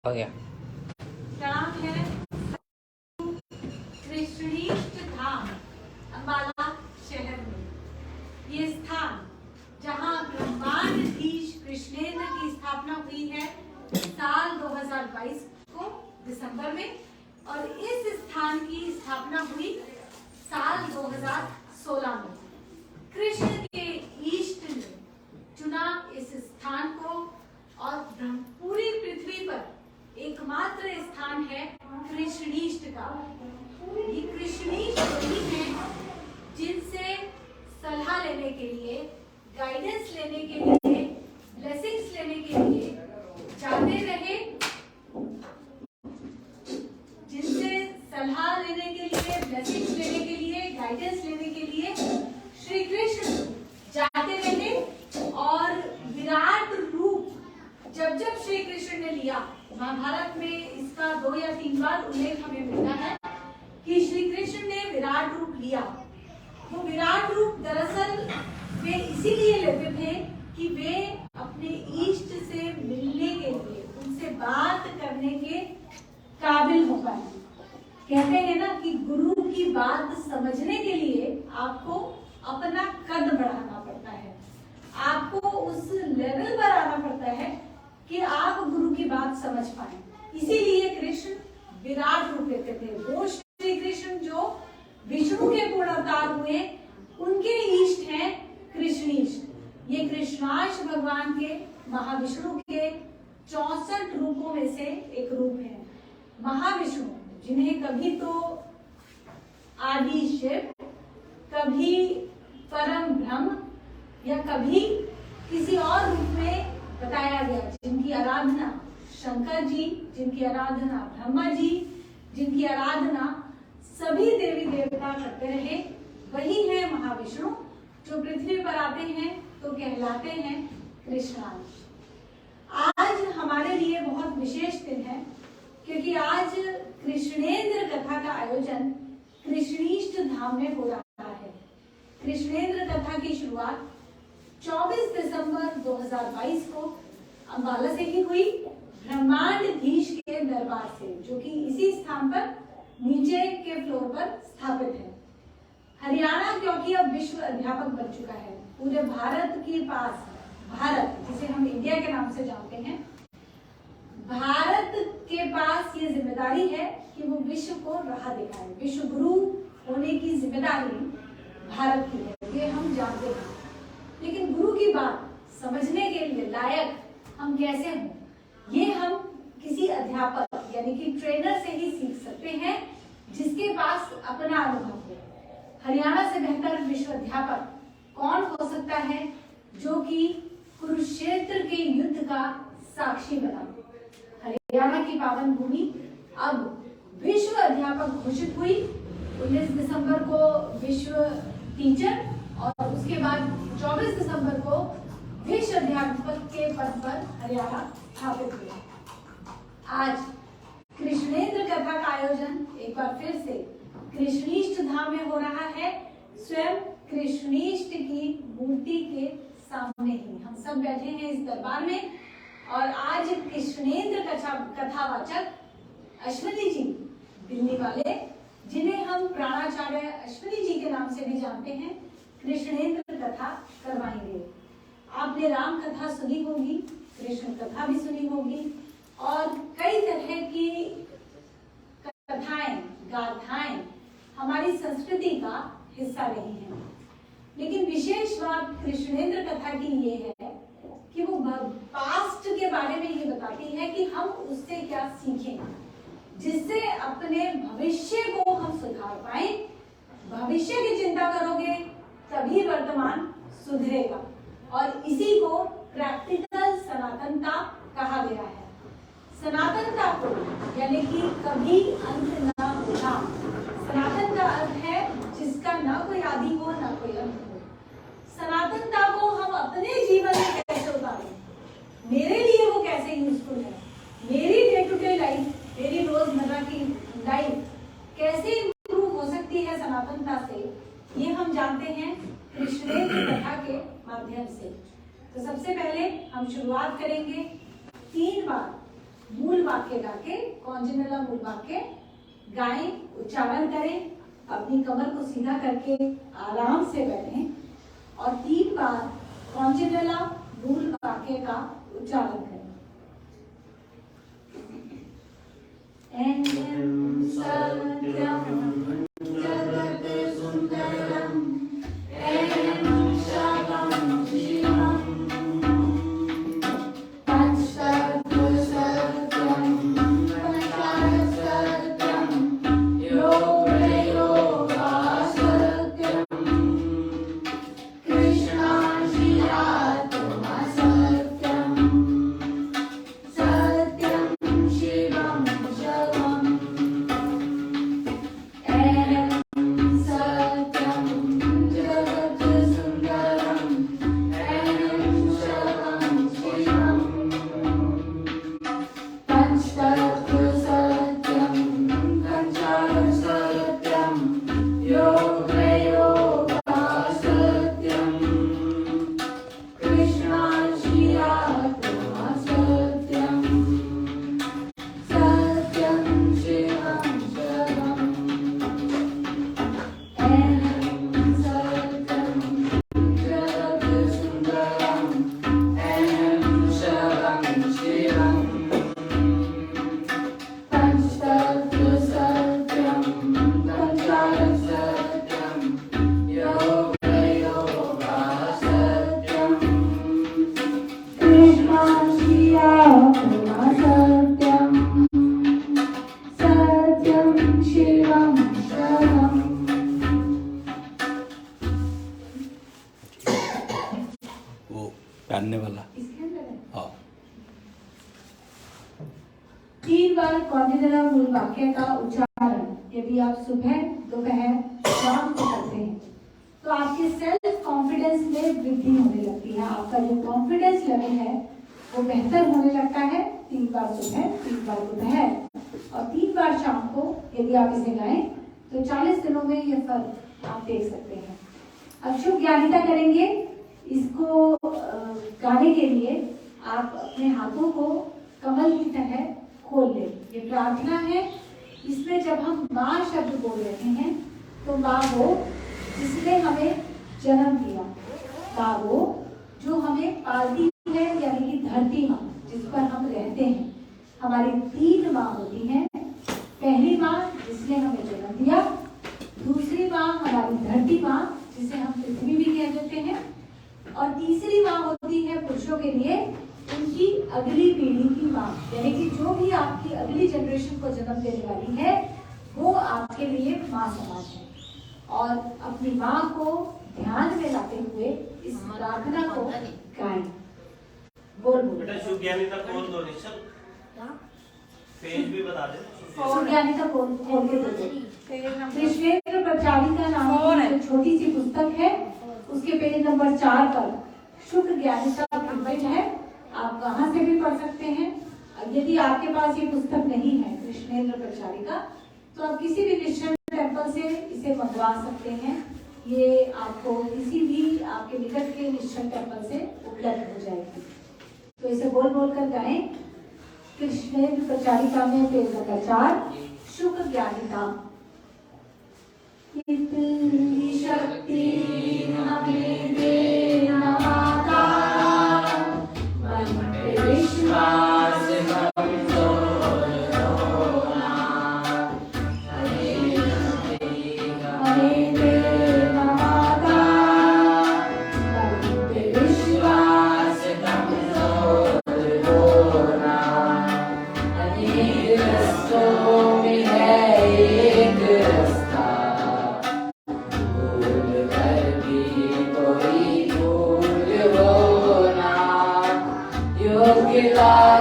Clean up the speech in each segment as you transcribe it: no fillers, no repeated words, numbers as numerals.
हो गया। नाम है कृष्णीष्ट धाम, अंबाला शहर में। ये स्थान जहाँ ब्रह्मांडधीश कृष्णेंद्र की स्थापना हुई है साल 2022 को दिसंबर में, और इस स्थान की स्थापना हुई साल 2016 में। कृष्ण के इष्ट ने चुना इस स्थान को, और पूरी पृथ्वी पर एकमात्र स्थान है कृष्णीष्ट का। ये कृष्णीष्ट वही है जिनसे सलाह लेने के लिए, गाइडेंस लेने के लिए, ब्लेसिंग्स लेने के लिए जाते रहे, जिनसे सलाह लेने के लिए, ब्लेसिंग्स लेने के लिए, गाइडेंस लेने के लिए श्री कृष्ण जाते रहे। और विराट रूप जब जब श्री कृष्ण ने लिया, महाभारत में इसका 2 या 3 बार उल्लेख हमें मिलता है कि श्री कृष्ण ने विराट रूप लिया। वो विराट रूप दरअसल वे इसीलिए लेते थे कि वे अपने इष्ट से मिलने के लिए, उनसे बात करने के काबिल हो पाए। कहते हैं ना कि गुरु की बात समझने के लिए आपको अपना कद बढ़ाना पड़ता है, आपको उस लेवल पर आना पड़ता है कि आप गुरु की बात समझ पाए। इसीलिए कृष्ण विराट रूप लेते थे। वो श्री कृष्ण जो विष्णु के पूर्ण अवतार हुए, उनके इष्ट हैं कृष्णीष्ट। ये कृष्णाष्ट भगवान के, महाविष्णु के 64 रूपों में से एक रूप है। महाविष्णु, जिन्हें कभी तो आदि शिव, कभी परम ब्रह्म, या कभी किसी और रूप में बताया गया, जिनकी आराधना शंकर जी, जिनकी आराधना ब्रह्मा जी, जिनकी आराधना सभी देवी देवता करते रहे, वही है महाविष्णु, जो पृथ्वी पर आते हैं तो कहलाते हैं कृष्णांश। आज हमारे लिए बहुत विशेष दिन है, क्योंकि आज कृष्णेंद्र कथा का आयोजन कृष्णीष्ट धाम में हो रहा है। कृष्णेंद्र कथा की शुरुआत 24 दिसंबर 2022 को अंबाला से ही हुई, ब्रह्मांडधीश के दरबार से, जो कि इसी स्थान पर नीचे के फ्लोर पर स्थापित है। हरियाणा क्योंकि अब विश्व अध्यापक बन चुका है, पूरे भारत के पास, भारत जिसे हम इंडिया के नाम से जानते हैं, भारत के पास ये जिम्मेदारी है कि वो विश्व को राह दिखाए। विश्व गुरु होने की जिम्मेदारी भारत की है, ये हम जानते हैं। लेकिन गुरु की बात समझने के लिए लायक हम कैसे हों, ये हम किसी अध्यापक यानी कि ट्रेनर से ही सीख सकते हैं, जिसके पास अपना अनुभव हो। हरियाणा से बेहतर विश्व अध्यापक कौन हो सकता है जो कि कुरुक्षेत्र के युद्ध का साक्षी बना। हरियाणा की पावन भूमि अब विश्व अध्यापक घोषित हुई। 19 दिसंबर को विश्व टीचर, और उसके बाद 24 दिसंबर को विश्व अध्यापक के पद पर हरियाणा स्थापित हुआ। आज कृष्णेंद्र कथा का आयोजन एक बार फिर से कृष्णीष्ट धाम में हो रहा है। स्वयं कृष्णीष्ट की मूर्ति के सामने ही हम सब बैठे हैं इस दरबार में, और आज कृष्णेंद्र कथावाचक अश्विनी जी, दिल्ली वाले, जिन्हें हम प्राणाचार्य अश्विनी जी के नाम से भी जानते हैं, कृष्णेंद्र कथा करवाएंगे। आपने राम कथा सुनी होगी, कृष्ण कथा भी सुनी होगी, और कई तरह की कथाएं, गाथाएं हमारी संस्कृति का हिस्सा रही हैं। लेकिन विशेष बात कृष्णेंद्र कथा की ये है कि वो पास्ट के बारे में ये बताती है कि हम उससे क्या सीखें, जिससे अपने भविष्य को हम सुधार पाए। भविष्य की चिंता करोगे तभी वर्तमान सुधरेगा, और इसी को प्रैक्टिकल सनातनता कहा गया है। सनातनता को यानी कि कभी अंत ना होना, सनातन का अर्थ है जिसका ना कोई आदि हो ना कोई अंत हो। सनातनता को हम अपने जीवन में कैसे उतारें, मेरे लिए वो कैसे यूजफुल है, मेरी डे टू डे लाइफ, मेरी रोजमर्रा की लाइफ कैसे इंप्रूव हो सकती है सनातनता से, ये हम जानते हैं कृष्णेंद्र कथा के माध्यम से। तो सबसे पहले हम शुरुआत करेंगे 3 बार मूल वाक्य गा के, कौंजिनेला मूल वाक्य गाएं, उच्चारण करें, अपनी कमर को सीधा करके आराम से बैठें और 3 बार कौंजिनेला मूल वाक्य का उच्चारण करें। एनं सत्यं जगत् सुंदरम एनं शवं शिवम् पहनने वाला। हाँ। 3 बार कौंजिनेला मूल वाक्य का उच्चारण यदि आप सुबह, दोपहर, शाम को करते हैं तो आपके सेल्फ कॉन्फिडेंस में वृद्धि होने लगती है। आपका जो कॉन्फिडेंस लेवल है वो बेहतर होने लगता है। 3 बार सुबह, 3 बार दोपहर और 3 बार शाम को यदि आप इसे गाएं तो 40 दिनों में ये फर्क आप देख सकते हैं। अब शुभ ज्ञानिता करेंगे। इसको गाने के लिए आप अपने हाथों को कमल की तरह खोल लें। ये प्रार्थना है। इसमें जब हम माँ शब्द बोल रहे हैं तो माँ वो जिसने हमें जन्म दिया, माँ वो जो हमें पालती है, यानी कि धरती माँ जिस पर हम रहते हैं। हमारी 3 माँ होती हैं। पहली माँ जिसने हमें जन्म दिया, दूसरी माँ हमारी धरती माँ जिसे हम पृथ्वी भी कह देते हैं, और तीसरी माँ होती है पुरुषों के लिए उनकी अगली पीढ़ी की माँ, यानी कि जो भी आपकी अगली जनरेशन को जन्म देने वाली है वो आपके लिए माँ समाज है। और अपनी माँ को ध्यान में लाते हुए इस प्रार्थना को गाएं। बोल बेटा शुभ ज्ञानिता खोल दो निश्चल, पेज भी बता दे। शुभ ज्ञानिता खोल के दो। कृष्णेंद्र प्रचारिका नाम की छोटी सी पुस्तक है, उसके पेज नंबर 4 पर शुभ ज्ञानिता प्रिंटेड है। आप वहां से भी पढ़ सकते हैं। यदि आपके पास ये पुस्तक नहीं है कृष्णेंद्र प्रचारिका तो आप किसी भी निश्चल टेम्पल से इसे मंगवा सकते हैं। ये आपको किसी भी आपके निकट के निश्चल टेम्पल से उपलब्ध हो जाएगी। तो इसे बोल बोल कर गाएं। कृष्णेंद्र प्रचारिका में पेज नंबर 4 शुभ ज्ञानिता। इतनी शक्ति हमें देना माता, मन पे विश्वास कमजोर होना, हमें देना माता, मन पे विश्वास कमजोर होना। अनेक रस्तों में है एक रास्ता,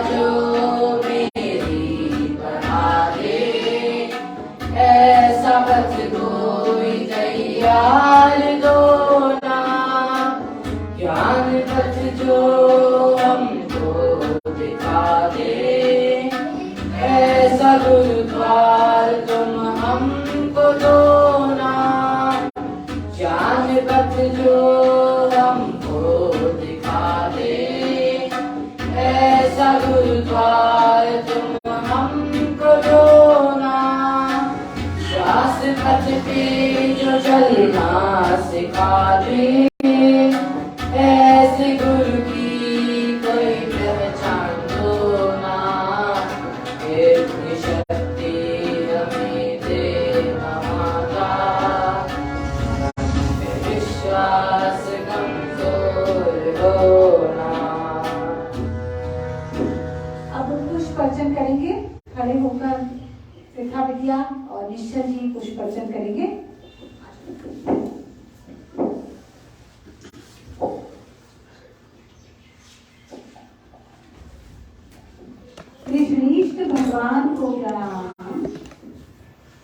जो मेरी बना दे, ऐसा पथ कोई तैयार दो ना। ज्ञान पथ जो हमको दिखा दे, ऐसा गुरुद्वार तुम हमको दो ना। ज्ञान पथ जो हमको दिखा दे, ऐसा गुरुद्वार तुम भी जो चलना सिखा दे, ऐसे गुरु की कोई पहचान दो ना, इतनी शक्ति हमें दे माता, विश्वास कमजोर होना। अब पुष्प अर्चन करेंगे, खड़े होकर शिखा विद्या और निश्चल जी पुष्प अर्चन करेंगे। कृष्णीष्ट भगवान को प्रणाम,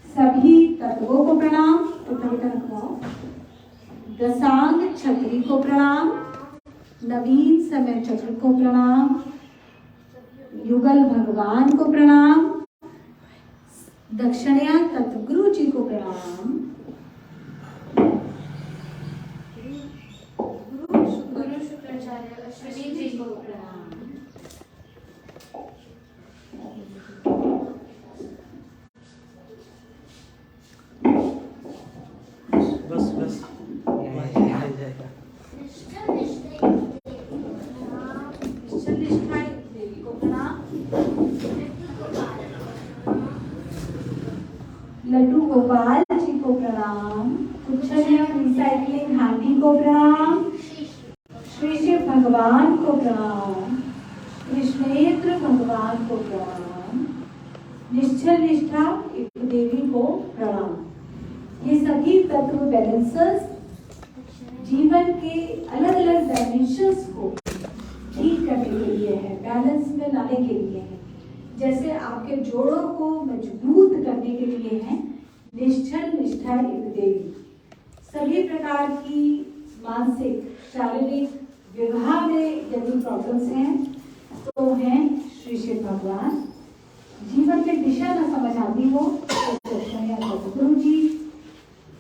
सभी तत्वों को प्रणाम, दशांग छत्री को प्रणाम, नवीन समय चक्र को प्रणाम, युगल भगवान को प्रणाम, दक्षिणया तत्वगुरु जी को प्रणाम, गुरु शुक्राचार्य अश्विनी जी को प्रणाम। बस बस देवी को प्रणाम, लड्डू गोपाल जी को प्रणाम, कुचलिया रिसाइकलिंग हांडी को प्रणाम, श्री शिव भगवान को प्रणाम, कृष्णेंद्र भगवान को प्रणाम, निश्चल निष्ठा देवी को प्रणाम। ये सभी तत्व बैलेंसर्स जीवन के अलग अलग डायमेंशंस को ठीक करने के लिए है, बैलेंस में लाने के लिए है। जैसे आपके जोड़ों को मजबूत करने के लिए है निश्चल निष्ठा देवी। सभी प्रकार की मानसिक शारीरिक विवाह में यदि प्रॉब्लम्स हैं तो हैं श्री शिव भगवान। जीवन में दिशा न समझ आती हो तो गुरु जी,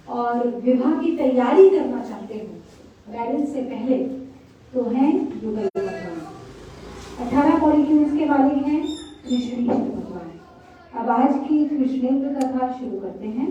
और विवाह की तैयारी करना चाहते हो मैरिज से पहले तो हैं युगल भगवान। 18 मॉलिक्यूल्स के मालिक हैं कृष्णेंद्र भगवान। अब आज की कृष्णेंद्र कथा शुरू करते हैं।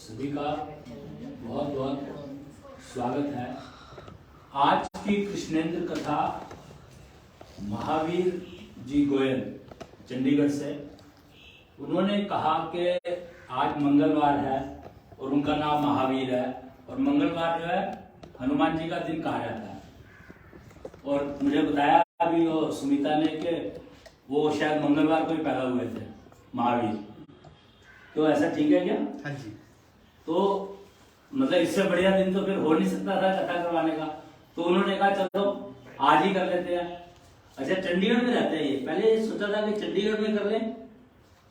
सभी का बहुत बहुत स्वागत है। आज की कृष्णेंद्र कथा महावीर जी गोयल चंडीगढ़ से, उन्होंने कहा कि आज मंगलवार है और उनका नाम महावीर है और मंगलवार जो है हनुमान जी का दिन कहा जाता है। और मुझे बताया अभी वो सुमिता ने कि वो शायद मंगलवार को ही पैदा हुए थे महावीर। तो ऐसा ठीक है क्या? हाँ जी। तो मतलब इससे बढ़िया दिन तो फिर हो नहीं सकता था कथा करवाने का। तो उन्होंने कहा चलो आज ही कर लेते हैं। अच्छा, चंडीगढ़ में रहते हैं ये। पहले सोचा था कि चंडीगढ़ में कर लें,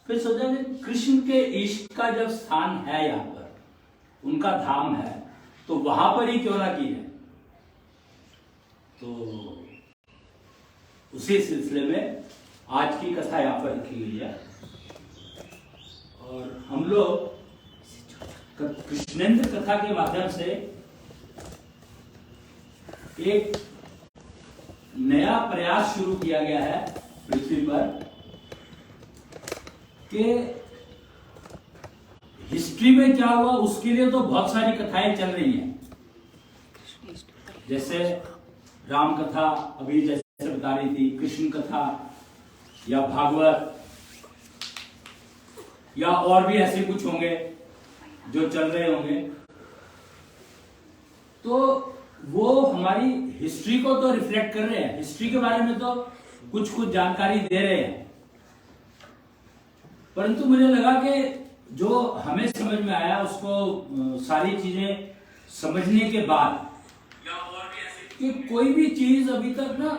फिर सोचा कि कृष्ण के इष्ट का जब स्थान है यहाँ पर, उनका धाम है, तो वहां पर ही क्यों ना की है। तो उसी सिलसिले में आज की कथा यहाँ पर लिखी गई है। और हम लोग कृष्णेंद्र कथा के माध्यम से एक नया प्रयास शुरू किया गया है पृथ्वी पर कि हिस्ट्री में क्या हुआ उसके लिए तो बहुत सारी कथाएं चल रही हैं। जैसे राम कथा अभी जैसे बता रही थी, कृष्ण कथा या भागवत या और भी ऐसे कुछ होंगे जो चल रहे होंगे। तो वो हमारी हिस्ट्री को तो रिफ्लेक्ट कर रहे हैं, हिस्ट्री के बारे में तो कुछ कुछ जानकारी दे रहे हैं। परंतु मुझे लगा कि जो हमें समझ में आया उसको सारी चीजें समझने के बाद कि कोई भी चीज अभी तक ना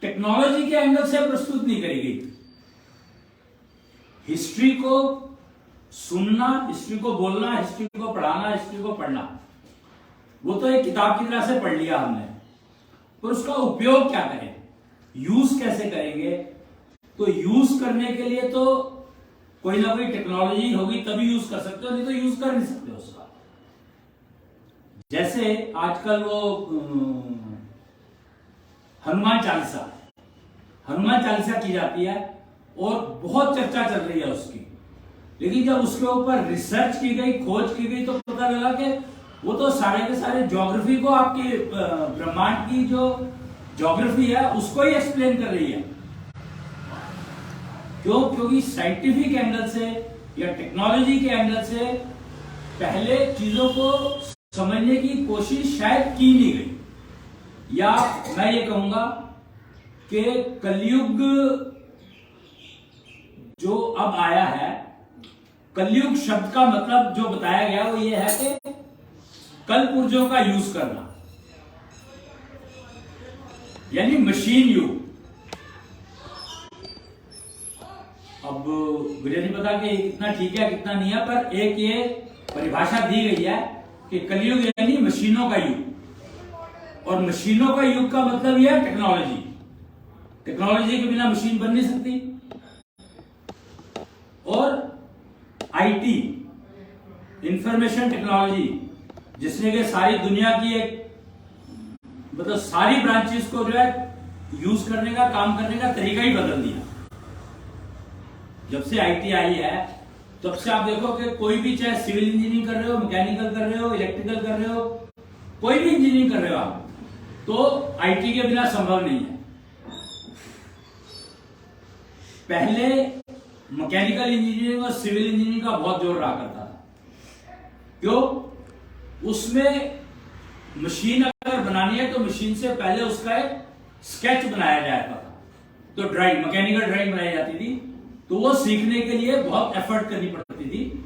टेक्नोलॉजी के एंगल से प्रस्तुत नहीं करी गई। हिस्ट्री को सुनना, हिस्ट्री को बोलना, हिस्ट्री को पढ़ाना, हिस्ट्री को पढ़ना, वो तो एक किताब की तरह से पढ़ लिया हमने, पर उसका उपयोग क्या करें, यूज कैसे करेंगे? तो यूज करने के लिए तो कोई ना कोई टेक्नोलॉजी होगी तभी यूज कर सकते हो, नहीं तो यूज कर नहीं सकते उसका। जैसे आजकल वो हनुमान चालीसा की जाती है और बहुत चर्चा चल रही है उसकी, लेकिन जब उसके ऊपर रिसर्च की गई, खोज की गई, तो पता लगा कि वो तो सारे के सारे ज्योग्राफी को, आपकी ब्रह्मांड की जो ज्योग्राफी है उसको ही एक्सप्लेन कर रही है। क्यों? क्योंकि साइंटिफिक एंगल से या टेक्नोलॉजी के एंगल से पहले चीजों को समझने की कोशिश शायद की नहीं गई। या मैं ये कहूंगा कि कलयुग जो अब आया है, कलयुग शब्द का मतलब जो बताया गया वो ये है कि कल पुर्जों का यूज करना, यानी मशीन युग। अब मुझे नहीं पता कि कितना ठीक है कितना नहीं है, पर एक ये परिभाषा दी गई है कि कलयुग यानी मशीनों का युग, और मशीनों का युग का मतलब यह है टेक्नोलॉजी। टेक्नोलॉजी के बिना मशीन बन नहीं सकती। और आईटी, इंफॉर्मेशन टेक्नोलॉजी, जिसने कि सारी दुनिया की एक मतलब सारी ब्रांचेस को जो है यूज करने का, काम करने का तरीका ही बदल दिया। जब से आईटी आई है तब से आप देखो कि कोई भी, चाहे सिविल इंजीनियरिंग कर रहे हो, मैकेनिकल कर रहे हो, इलेक्ट्रिकल कर रहे हो, कोई भी इंजीनियरिंग कर रहे हो आप, तो आईटी के बिना संभव नहीं है। पहले मैकेनिकल इंजीनियरिंग और सिविल इंजीनियरिंग का बहुत जोर रहा करता था। क्यों? उसमें मशीन अगर बनानी है तो मशीन से पहले उसका एक स्केच बनाया जाता था, तो ड्राइंग, मैकेनिकल ड्राइंग बनाई जाती थी, तो वो सीखने के लिए बहुत एफर्ट करनी पड़ती थी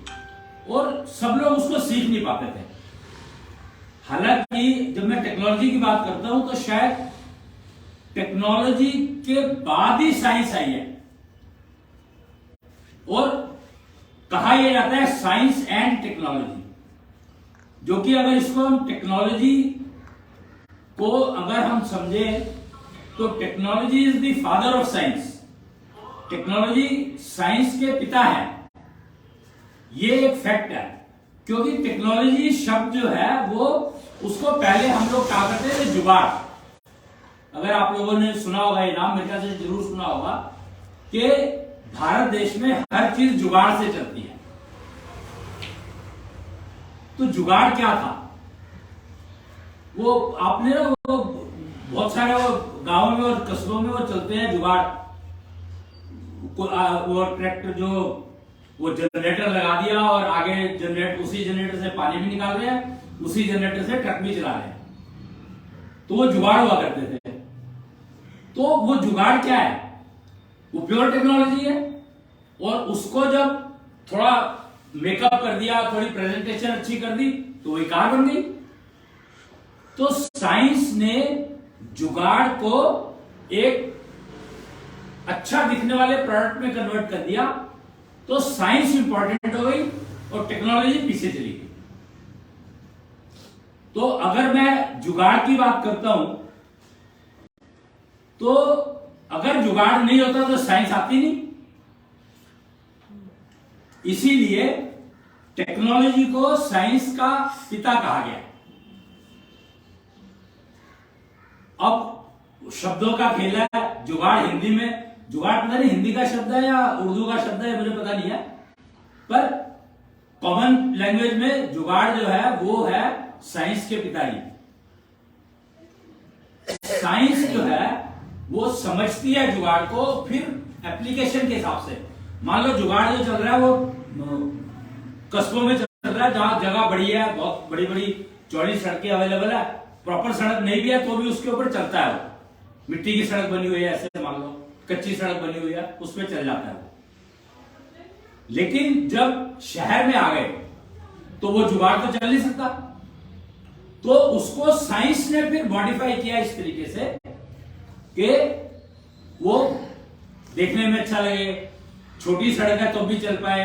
और सब लोग उसको सीख नहीं पाते थे। हालांकि जब मैं टेक्नोलॉजी की बात करता हूं तो शायद टेक्नोलॉजी के बाद ही साइंस आई है, और कहा यह जाता है साइंस एंड टेक्नोलॉजी, जो कि अगर इसको हम टेक्नोलॉजी को अगर हम समझे तो technology is the father of science. Technology science के पिता है, ये एक फैक्ट है। क्योंकि टेक्नोलॉजी शब्द जो है वो, उसको पहले हम लोग कहा करते थे जुगाड़। अगर आप लोगों ने सुना होगा ये नाम, मेरे ख्याल से जरूर सुना होगा कि भारत देश में हर चीज जुगाड़ से चलती है। तो जुगाड़ क्या था? वो आपने ना वो बहुत सारे वो गांवों में और कस्बों में वो चलते हैं जुगाड़, वो ट्रैक्टर जो वो जनरेटर लगा दिया और आगे जनरेटर, उसी जनरेटर से पानी भी निकाल रहे हैं, उसी जनरेटर से ट्रक भी चला रहे हैं, तो वो जुगाड़ हुआ करते थे। तो वो जुगाड़ क्या है? वो प्योर टेक्नोलॉजी है, और उसको जब थोड़ा मेकअप कर दिया, थोड़ी प्रेजेंटेशन अच्छी कर दी, तो वही कार बन गई। तो साइंस ने जुगाड़ को एक अच्छा दिखने वाले प्रोडक्ट में कन्वर्ट कर दिया, तो साइंस इंपॉर्टेंट हो गई और टेक्नोलॉजी पीछे चली गई। तो अगर मैं जुगाड़ की बात करता हूं, तो अगर जुगाड़ नहीं होता तो साइंस आती नहीं। इसीलिए टेक्नोलॉजी को साइंस का पिता कहा गया। अब शब्दों का खेल है। जुगाड़ हिंदी में, जुगाड़ पता नहीं हिंदी का शब्द है या उर्दू का शब्द है, मुझे पता नहीं है, पर कॉमन लैंग्वेज में जुगाड़ जो है वो है साइंस के पिता ही। साइंस जो है वो समझती है जुगाड़ को, फिर एप्लीकेशन के हिसाब से। मान लो जुगाड़ जो चल रहा है वो कस्बों में चल रहा है, जहां जगह बड़ी है, बहुत बड़ी बड़ी चौड़ी सड़कें अवेलेबल है, प्रॉपर सड़क नहीं भी है तो भी उसके ऊपर चलता है। वो मिट्टी की सड़क बनी हुई है, ऐसे मान लो कच्ची सड़क बनी हुई है, उस पर चल जाता है। लेकिन जब शहर में आ गए तो वो जुगाड़ तो चल नहीं सकता, तो उसको साइंस ने फिर मॉडिफाई किया इस तरीके से कि वो देखने में अच्छा लगे, छोटी सड़क है तो भी चल पाए,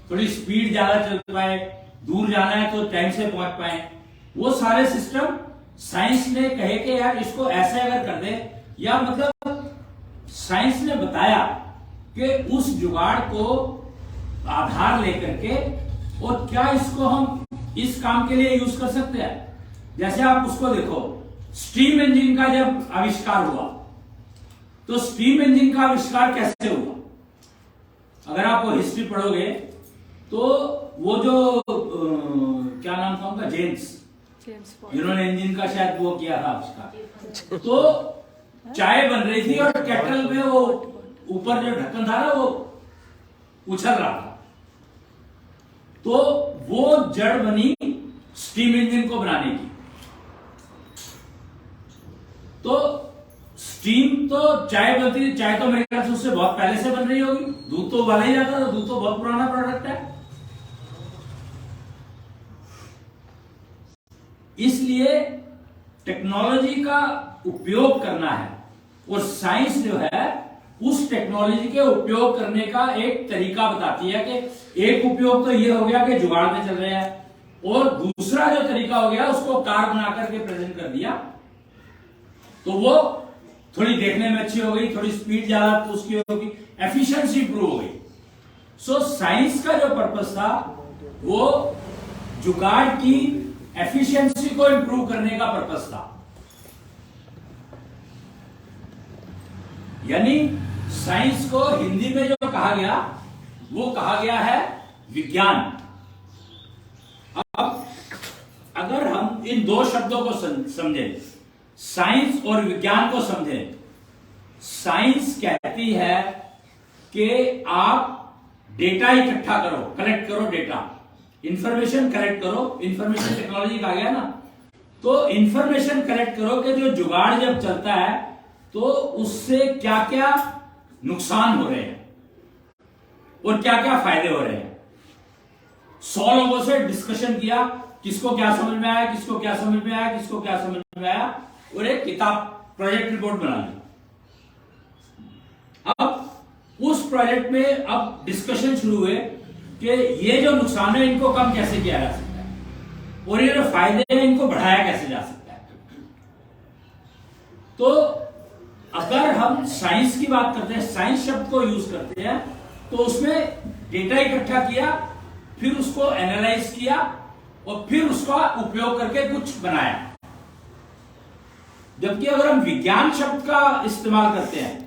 थोड़ी स्पीड ज्यादा चल पाए, दूर जाना है तो टाइम से पहुंच पाए, वो सारे सिस्टम साइंस ने कहे कि यार इसको ऐसे अगर कर दे, या मतलब साइंस ने बताया कि उस जुगाड़ को आधार लेकर के और क्या इसको हम इस काम के लिए यूज कर सकते हैं। जैसे आप उसको देखो, स्टीम इंजन का जब आविष्कार हुआ तो स्टीम इंजन का आविष्कार कैसे हुआ? अगर आप वो हिस्ट्री पढ़ोगे तो वो जो क्या नाम था उनका, जेम्स, जिन्होंने इंजन का शायद वो किया था आविष्कार, तो चाय बन रही थी और केटल में वो ऊपर जो ढक्कन था ना वो उछल रहा था, तो वो जड़ बनी स्टीम इंजन को बनाने की। तो स्टीम तो चाय बनती थी, चाय तो मेरे ख्याल से उससे बहुत पहले से बन रही होगी, दूध तो उबाला ही जाता था, दूध तो बहुत पुराना प्रोडक्ट है। इसलिए टेक्नोलॉजी का उपयोग करना है और साइंस जो है उस टेक्नोलॉजी के उपयोग करने का एक तरीका बताती है कि एक उपयोग तो ये हो गया कि जुगाड़ में चल रहे हैं, और दूसरा जो तरीका हो गया उसको कार बना करके प्रेजेंट कर दिया, तो वो थोड़ी देखने में अच्छी हो गई, थोड़ी स्पीड ज्यादा तो उसकी होगी, एफिशिएंसी इंप्रूव हो गई। सो साइंस का जो पर्पस था वो जुगाड़ की एफिशिएंसी को इंप्रूव करने का पर्पस था। यानी साइंस को हिंदी में जो कहा गया वो कहा गया है विज्ञान। अब अगर हम इन दो शब्दों को समझें, साइंस और विज्ञान को समझें, साइंस कहती है कि आप डेटा इकट्ठा करो, कलेक्ट करो डेटा, इंफॉर्मेशन कलेक्ट करो, इंफॉर्मेशन टेक्नोलॉजी का आ गया ना, तो इंफॉर्मेशन कलेक्ट करो कि जो जुगाड़ जब चलता है तो उससे क्या क्या नुकसान हो रहे हैं और क्या क्या फायदे हो रहे हैं। 100 लोगों से डिस्कशन किया, किसको क्या समझ में आया, किसको क्या समझ में आया, किसको क्या समझ में आया, और एक किताब प्रोजेक्ट रिपोर्ट बना ली। अब उस प्रोजेक्ट में अब डिस्कशन शुरू हुए कि ये जो नुकसान है इनको कम कैसे किया जा सकता है और ये जो फायदे हैं इनको बढ़ाया कैसे जा सकता है। तो अगर हम साइंस की बात करते हैं, साइंस शब्द को यूज करते हैं, तो उसमें डेटा इकट्ठा किया, फिर उसको एनालाइज किया और फिर उसका उपयोग करके कुछ बनाया। जबकि अगर हम विज्ञान शब्द का इस्तेमाल करते हैं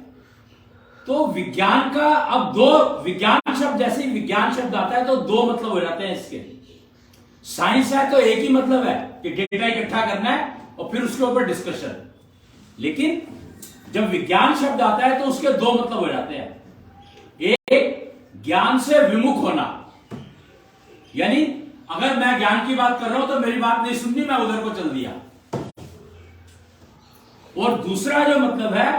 तो विज्ञान का अब दो, विज्ञान शब्द जैसे ही विज्ञान शब्द आता है तो दो मतलब हो जाते हैं इसके। साइंस है तो एक ही मतलब है कि डेटा इकट्ठा करना है और फिर उसके ऊपर डिस्कशन, लेकिन जब विज्ञान शब्द आता है तो उसके दो मतलब हो जाते हैं। एक ज्ञान से विमुख होना, यानी अगर मैं ज्ञान की बात कर रहा हूं तो मेरी बात नहीं सुननी, मैं उधर को चल दिया। और दूसरा जो मतलब है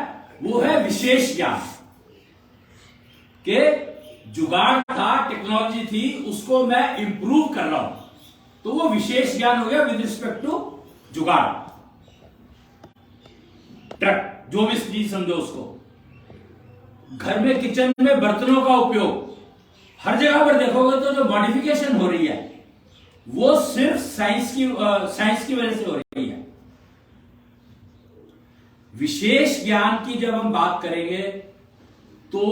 वो है विशेष ज्ञान, के जुगाड़ था, टेक्नोलॉजी थी, उसको मैं इंप्रूव कर रहा हूं, तो वो विशेष ज्ञान हो गया विद रिस्पेक्ट टू जुगाड़। ट्रक, जो भी चीज समझो उसको, घर में किचन में बर्तनों का उपयोग, हर जगह पर देखोगे तो जो मॉडिफिकेशन हो रही है वो सिर्फ साइंस की वजह से हो रही है। विशेष ज्ञान की जब हम बात करेंगे तो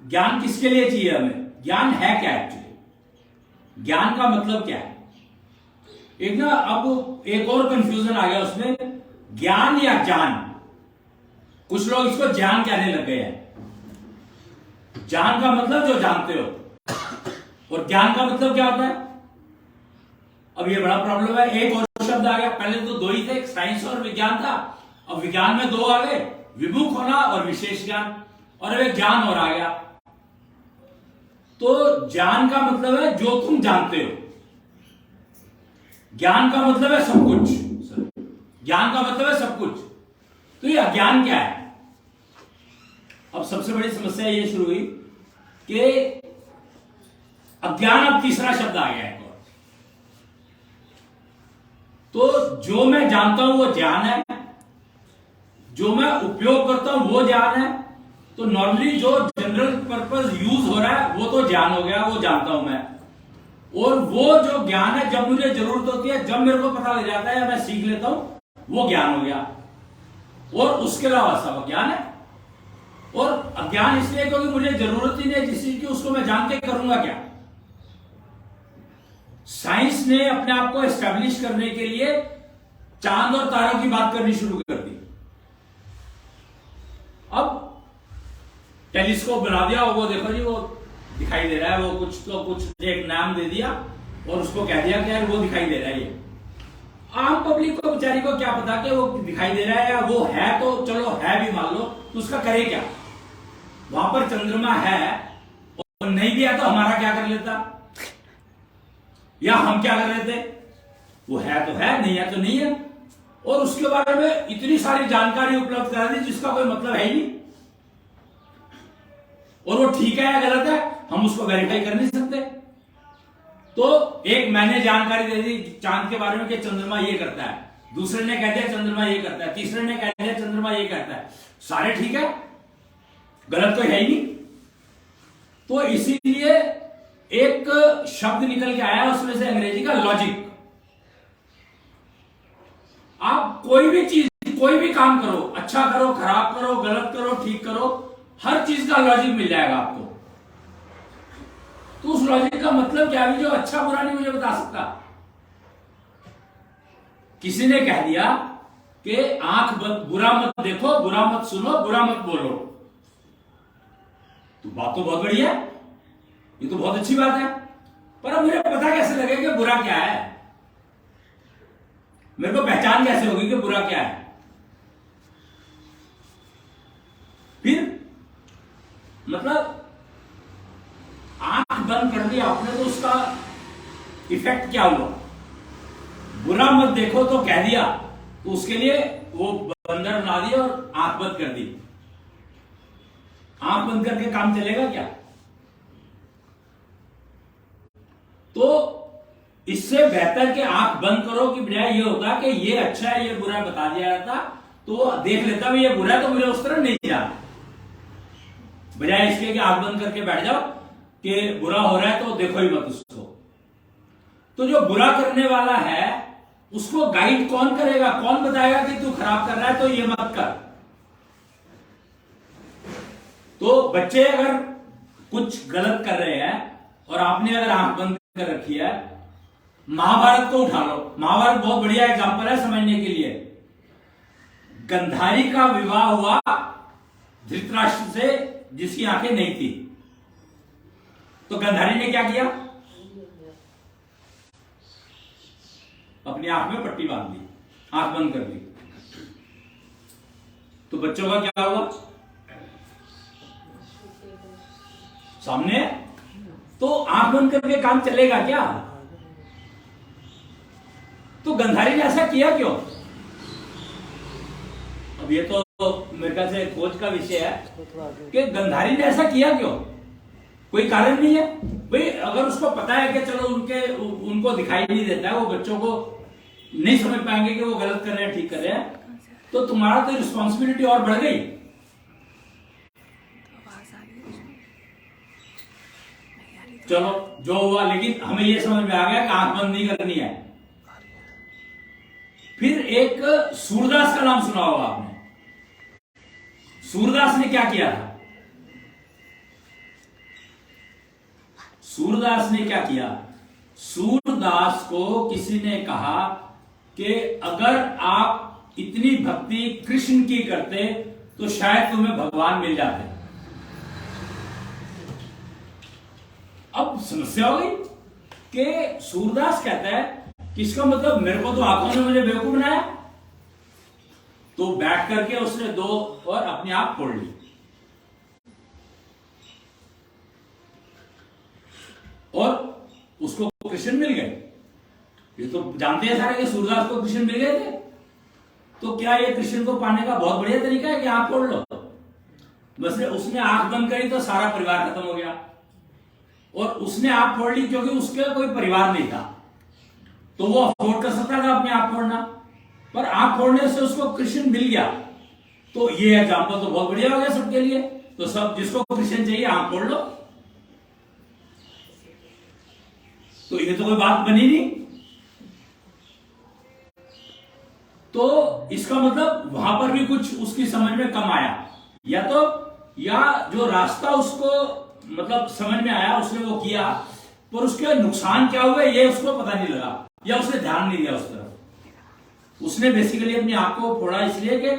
ज्ञान किसके लिए चाहिए हमें, ज्ञान है क्या एक्चुअली, ज्ञान का मतलब क्या है। एक ना अब एक और कंफ्यूजन आ गया उसमें, ज्ञान या ज्ञान। कुछ लोग इसको ज्ञान कहने लग गए हैं। ज्ञान का मतलब जो जानते हो, और ज्ञान का मतलब क्या होता है। अब ये बड़ा प्रॉब्लम है, एक और शब्द आ गया, पहले तो दो ही थे, साइंस और विज्ञान था, अब विज्ञान में दो आ गए, विमुख होना और विशेष ज्ञान, और अब एक ज्ञान और आ गया। तो ज्ञान का मतलब है जो तुम जानते हो, ज्ञान का मतलब है सब कुछ, ज्ञान का मतलब है सब कुछ। तो ये अज्ञान क्या है। अब सबसे बड़ी समस्या ये शुरू हुई कि अज्ञान अब तीसरा शब्द आ गया है। तो जो मैं जानता हूं वो ज्ञान है, जो मैं उपयोग करता हूं वो ज्ञान है। तो नॉर्मली जो जनरल पर्पस यूज हो रहा है वो तो ज्ञान हो गया, वो जानता हूं मैं। और वो जो ज्ञान है जब मुझे जरूरत होती है, जब मेरे को पता लग जाता है, मैं सीख लेता हूं, वो ज्ञान हो गया। और उसके अलावा सब अज्ञान है। और अज्ञान इसलिए क्योंकि मुझे जरूरत ही नहीं जिस चीज की, उसको मैं जान के करूंगा क्या। साइंस ने अपने आप को एस्टेब्लिश करने के लिए चांद और तारों की बात करनी शुरू कर दी। अब टेलीस्कोप बना दिया, वो देखो जी वो दिखाई दे रहा है, वो कुछ तो कुछ एक नाम दे दिया और उसको कह दिया कि यार वो दिखाई दे रहा है। ये आम पब्लिक को बेचारी को क्या पता कि वो दिखाई दे रहा है या वो है, तो चलो है भी मान लो, तो उसका करे क्या। वहां पर चंद्रमा है और नहीं भी है तो हमारा क्या कर लेता, या हम क्या कर लेते। वो है तो है, नहीं है तो नहीं है। और उसके बारे में इतनी सारी जानकारी उपलब्ध करा दी जिसका कोई मतलब है ही नहीं। और वो ठीक है या गलत है हम उसको वेरीफाई कर नहीं सकते। तो एक मैंने जानकारी दे दी चांद के बारे में कि चंद्रमा ये करता है, दूसरे ने कह दिया चंद्रमा ये करता है, तीसरे ने कह दिया चंद्रमा ये करता है, सारे ठीक है, गलत तो है ही नहीं। तो इसीलिए एक शब्द निकल के आया उसमें से अंग्रेजी का लॉजिक। आप कोई भी चीज, कोई भी काम करो, अच्छा करो, खराब करो, गलत करो, ठीक करो, हर चीज का लॉजिक मिल जाएगा आपको। तो उस लॉजिक का मतलब क्या है जो अच्छा बुरा नहीं मुझे बता सकता। किसी ने कह दिया कि आंख बुरा मत देखो, बुरा मत सुनो, बुरा मत बोलो, तो बात तो बहुत बढ़िया है, ये तो बहुत अच्छी बात है। पर अब मुझे पता कैसे लगे कि बुरा क्या है, मेरे को पहचान कैसे होगी कि बुरा क्या है। फिर मतलब आंख बंद कर दी आपने तो उसका इफेक्ट क्या हुआ। बुरा मत देखो तो कह दिया, तो उसके लिए वो बंदर बना दिया और आंख बंद कर दी। आंख बंद करके काम चलेगा क्या। तो इससे बेहतर कि आंख बंद करो कि बजाय ये होता कि ये अच्छा है ये बुरा है बता दिया जाता, तो देख लेता भी ये बुरा है तो मुझे उस तरफ नहीं जाना, बजाय इसके कि आंख बंद करके बैठ जाओ कि बुरा हो रहा है तो देखो ही मत उसको। तो जो बुरा करने वाला है उसको गाइड कौन करेगा, कौन बताएगा कि तू खराब कर रहा है तो ये मत कर। तो बच्चे अगर कुछ गलत कर रहे हैं और आपने अगर आंख बंद कर रखी है, महाभारत को उठा लो, महाभारत बहुत बढ़िया एग्जांपल है समझने के लिए। गंधारी का विवाह हुआ धृतराष्ट्र से जिसकी आंखें नहीं थी, तो गंधारी ने क्या किया, अपनी आंख में पट्टी बांध दी, आंख बंद कर दी। तो बच्चों का क्या हुआ, सामने, तो आंख बंद करके काम चलेगा क्या। तो गंधारी ने ऐसा किया क्यों। अब ये तो मेरे ख्याल से खोज का विषय है कि गंधारी ने ऐसा किया क्यों, कोई कारण नहीं है भाई। अगर उसको पता है कि चलो उनको दिखाई नहीं देता है, वो बच्चों को नहीं समझ पाएंगे कि वो गलत कर रहे हैं ठीक कर रहे हैं, तो तुम्हारा तो रिस्पॉन्सिबिलिटी और बढ़ गई। चलो जो हुआ, लेकिन हमें ये समझ में आ गया कि आंख बंद नहीं करनी है। फिर एक सूरदास का नाम सुना होगा आपने। सूरदास ने क्या किया था, सूरदास ने क्या किया, सूरदास को किसी ने कहा कि अगर आप इतनी भक्ति कृष्ण की करते तो शायद तुम्हें भगवान मिल जाते। अब समस्या हो गई कि सूरदास कहता है कि इसका मतलब मेरे को तो आंखों ने मुझे बेवकूफ बनाया। तो बैठ करके उसने दो और अपनी आंख फोड़ ली और उसको कृष्ण मिल गए। ये तो जानते हैं सारे कि सूरदास को कृष्ण मिल गए थे। तो क्या ये कृष्ण को पाने का बहुत बढ़िया तरीका है कि आंख फोड़ लो। बस उसने आंख बंद करी तो सारा परिवार खत्म हो गया। और उसने आंख फोड़ ली क्योंकि उसके कोई परिवार नहीं था, तो वो अफोर्ड कर सकता था अपनी आंख फोड़ना, पर आंख फोड़ने से उसको कृष्ण मिल गया। तो ये एग्जाम्पल तो बहुत बढ़िया हो गया सबके लिए तो सब जिसको कृष्ण चाहिए आंख खोल लो। तो ये तो कोई बात बनी नहीं। तो इसका मतलब वहां पर भी कुछ उसकी समझ में कम आया, या जो रास्ता उसको मतलब समझ में आया उसने वो किया, पर उसके नुकसान क्या हुए ये उसको पता नहीं लगा, या उसने ध्यान नहीं दिया उस तरफ। उसने बेसिकली अपनी आंख को फोड़ा इसलिए कि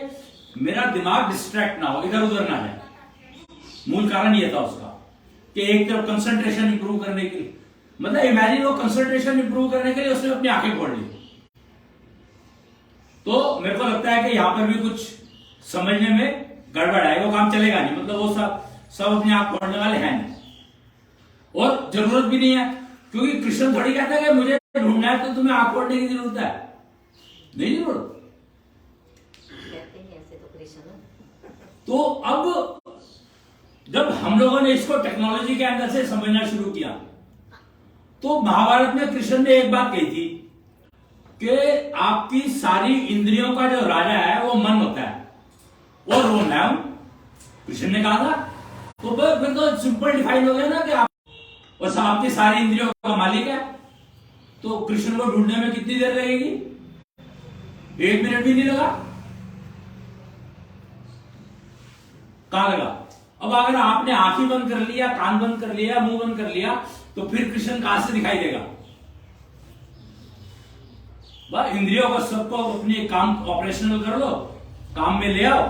मेरा दिमाग डिस्ट्रैक्ट ना हो, इधर उधर ना जाए। मूल कारण ये था उसका कि एक तरफ कंसंट्रेशन इंप्रूव करने के लिए, मतलब इमेजिन वो कंसंट्रेशन इंप्रूव करने के लिए उसने अपनी आंखें खोल ली। तो मेरे को लगता है कि यहां पर भी कुछ समझने में गड़बड़ है, वो काम चलेगा नहीं। मतलब वो सब अपनी आंख खोलने वाले हैं नहीं, और जरूरत भी नहीं है, क्योंकि कृष्ण थोड़ी कहता है कि मुझे ढूंढना है तो तुम्हें आंख खोलने की जरूरत है, नहीं जरूरत। कहते हैं ऐसे तो कृष्ण। तो अब जब हम लोगों ने इसको टेक्नोलॉजी के अंदर से समझना शुरू किया, तो महाभारत में कृष्ण ने एक बात कही थी कि आपकी सारी इंद्रियों का जो राजा है वो मन होता है, और वो मैं हूं, कृष्ण ने कहा था। तो फिर तो सिंपल डिफाइन हो गया ना कि आप और सब आपकी सारी इंद्रियों का मालिक है। तो कृष्ण को ढूंढने में कितनी देर लगेगी? 1 मिनट भी नहीं लगा। कहां लगा? अब अगर आपने आंखें बंद कर लिया, कान बंद कर लिया, मुंह बंद कर लिया, तो फिर कृष्ण कहां से दिखाई देगा? बस इंद्रियों को सबको अपने काम ऑपरेशनल कर लो, काम में ले आओ,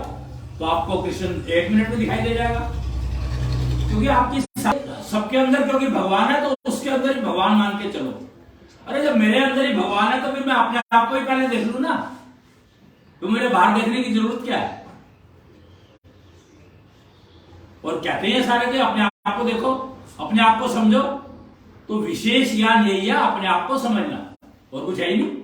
तो आपको कृष्ण 1 मिनट में दिखाई दे जाएगा। क्योंकि आपकी सबके अंदर क्योंकि भगवान है, तो उसके अंदर ही भगवान मान के चलो। अरे जब मेरे अंदर ही भगवान है तो फिर मैं अपने आप को ही पहले देख लू ना, तो मेरे बाहर देखने की जरूरत क्या है? और कहते हैं सारे कि अपने आप को देखो, अपने आप को समझो। तो विशेष ज्ञान यही है, अपने आप को समझना, और कुछ है ही नहीं।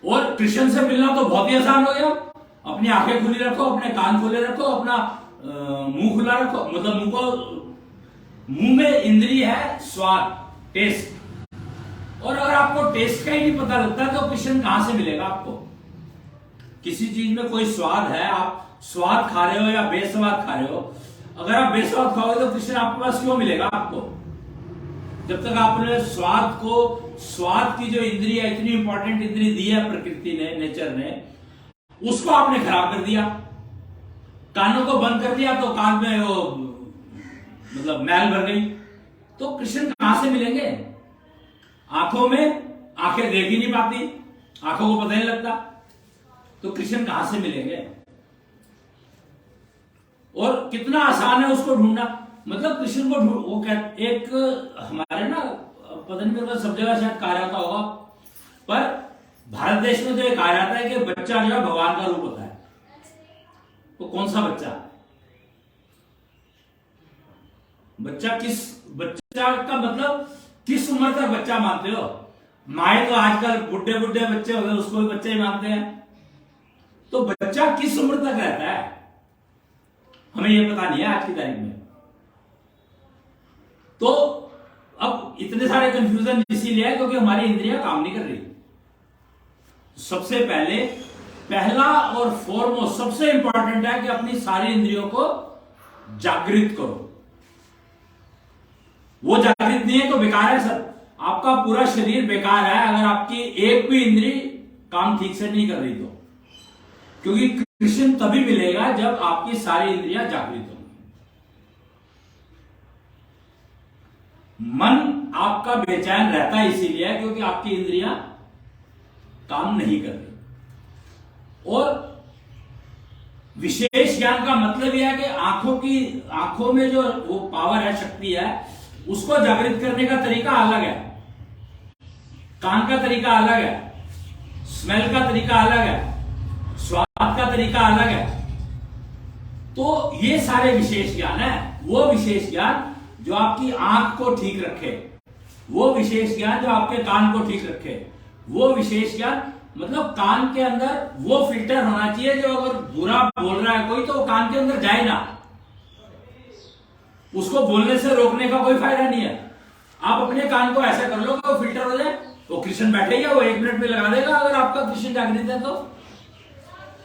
और कृष्ण से मिलना तो बहुत ही आसान हो गया। अपनी आंखें खुली रखो, अपने कान खुले रखो, अपना मुंह खुला रखो, मतलब मुंह में इंद्रिय है स्वाद, टेस्ट। और अगर आपको टेस्ट का ही नहीं पता लगता तो कृष्ण कहां से मिलेगा आपको? किसी चीज में कोई स्वाद है, आप स्वाद खा रहे हो या बेस्वाद खा रहे हो। अगर आप बेस्वाद खाओगे तो कृष्ण आपके पास क्यों मिलेगा आपको? जब तक आपने स्वाद की जो इंद्रिय है, इतनी इंपॉर्टेंट इंद्रिय दी है प्रकृति ने, नेचर ने, उसको आपने खराब कर दिया। कानों को बंद कर दिया तो कान में वो मतलब मैल भर गई। तो कृष्ण कहां से मिलेंगे? आंखों में आंखें देख ही नहीं पाती, आंखों को पता नहीं लगता, तो कृष्ण कहां से मिलेंगे? और कितना आसान है उसको ढूंढना। मतलब कृष्ण को ढूंढ, वो एक हमारे ना पता नहीं मेरे सब जगह शायद कहा जाता होगा, पर भारत देश में तो ये कहा जाता है कि बच्चा जो है भगवान का रूप होता है। तो कौन सा बच्चा? बच्चा का मतलब किस उम्र तक बच्चा मानते हो? माए तो आजकल बुढ़े बच्चे हो गए, उसको भी बच्चे ही मानते हैं। तो बच्चा किस उम्र तक रहता है हमें ये पता नहीं है आज की तारीख में। तो अब इतने सारे कंफ्यूजन इसीलिए है क्योंकि हमारी इंद्रियां काम नहीं कर रही। सबसे पहला और फॉरमोस्ट सबसे इंपॉर्टेंट है कि अपनी सारी इंद्रियों को जागृत करो। वो जागृत नहीं है तो बेकार है सर, आपका पूरा शरीर बेकार है अगर आपकी एक भी इंद्री काम ठीक से नहीं कर रही तो। क्योंकि कृष्ण तभी मिलेगा जब आपकी सारी इंद्रियां जागृत होंगी। मन आपका बेचैन रहता है इसीलिए क्योंकि आपकी इंद्रियां काम नहीं कर रही। और विशेष ज्ञान का मतलब यह है कि आंखों में जो वो पावर है, शक्ति है, उसको जागृत करने का तरीका अलग है। कान का तरीका अलग है, स्मेल का तरीका अलग है, स्वाद का तरीका अलग है। तो ये सारे विशेष ज्ञान है। वो विशेष ज्ञान जो आपकी आंख को ठीक रखे, वो विशेष ज्ञान जो आपके कान को ठीक रखे, वो विशेष ज्ञान मतलब कान के अंदर वो फिल्टर होना चाहिए जो अगर बुरा बोल रहा है कोई तो वो कान के अंदर जाए ना, उसको बोलने से रोकने का कोई फायदा नहीं है। आप अपने कान को ऐसा कर लो कि वो फिल्टर हो जाए, वो कृष्ण बैठेगा, वो 1 मिनट में लगा देगा। अगर आपका कृष्ण जागृत है तो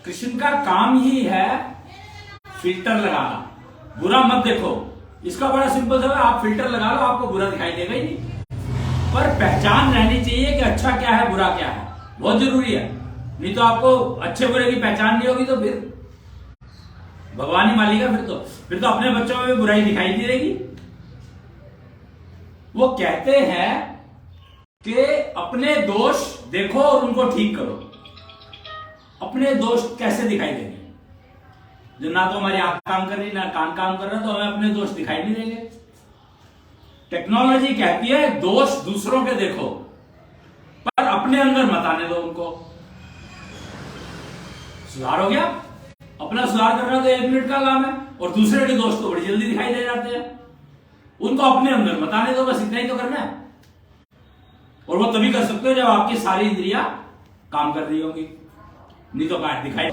कृष्ण का काम ही है फिल्टर लगाना, बुरा मत देखो। इसका बड़ा सिंपल सा है, आप फिल्टर लगा लो, आपको बुरा दिखाई देगा ही नहीं। पर पहचान रहनी चाहिए कि अच्छा क्या है बुरा क्या है, बहुत जरूरी है। नहीं तो आपको अच्छे बुरे की पहचान नहीं होगी तो फिर भगवान ही मालिक है। फिर तो अपने बच्चों में भी बुराई दिखाई नहीं देगी। वो कहते हैं कि अपने दोष देखो और उनको ठीक करो। अपने दोष कैसे दिखाई देंगे? जो ना तो हमारी आंख काम कर रही ना कान काम कर रहा, तो हमें अपने दोष दिखाई नहीं देंगे। टेक्नोलॉजी कहती है दोष दूसरों के देखो, पर अपने अंदर मत आने दो उनको। सुधार हो गया? अपना सुधार करना तो 1 मिनट का काम है, और दूसरे के दोष तो बड़ी जल्दी दिखाई दे जाते हैं। उनको अपने अंदर मत आने दो, बस इतना ही तो करना है। और वो तभी कर सकते हो जब आपकी सारी इंद्रियां काम कर रही होंगी, नहीं तो बाहर दिखाई।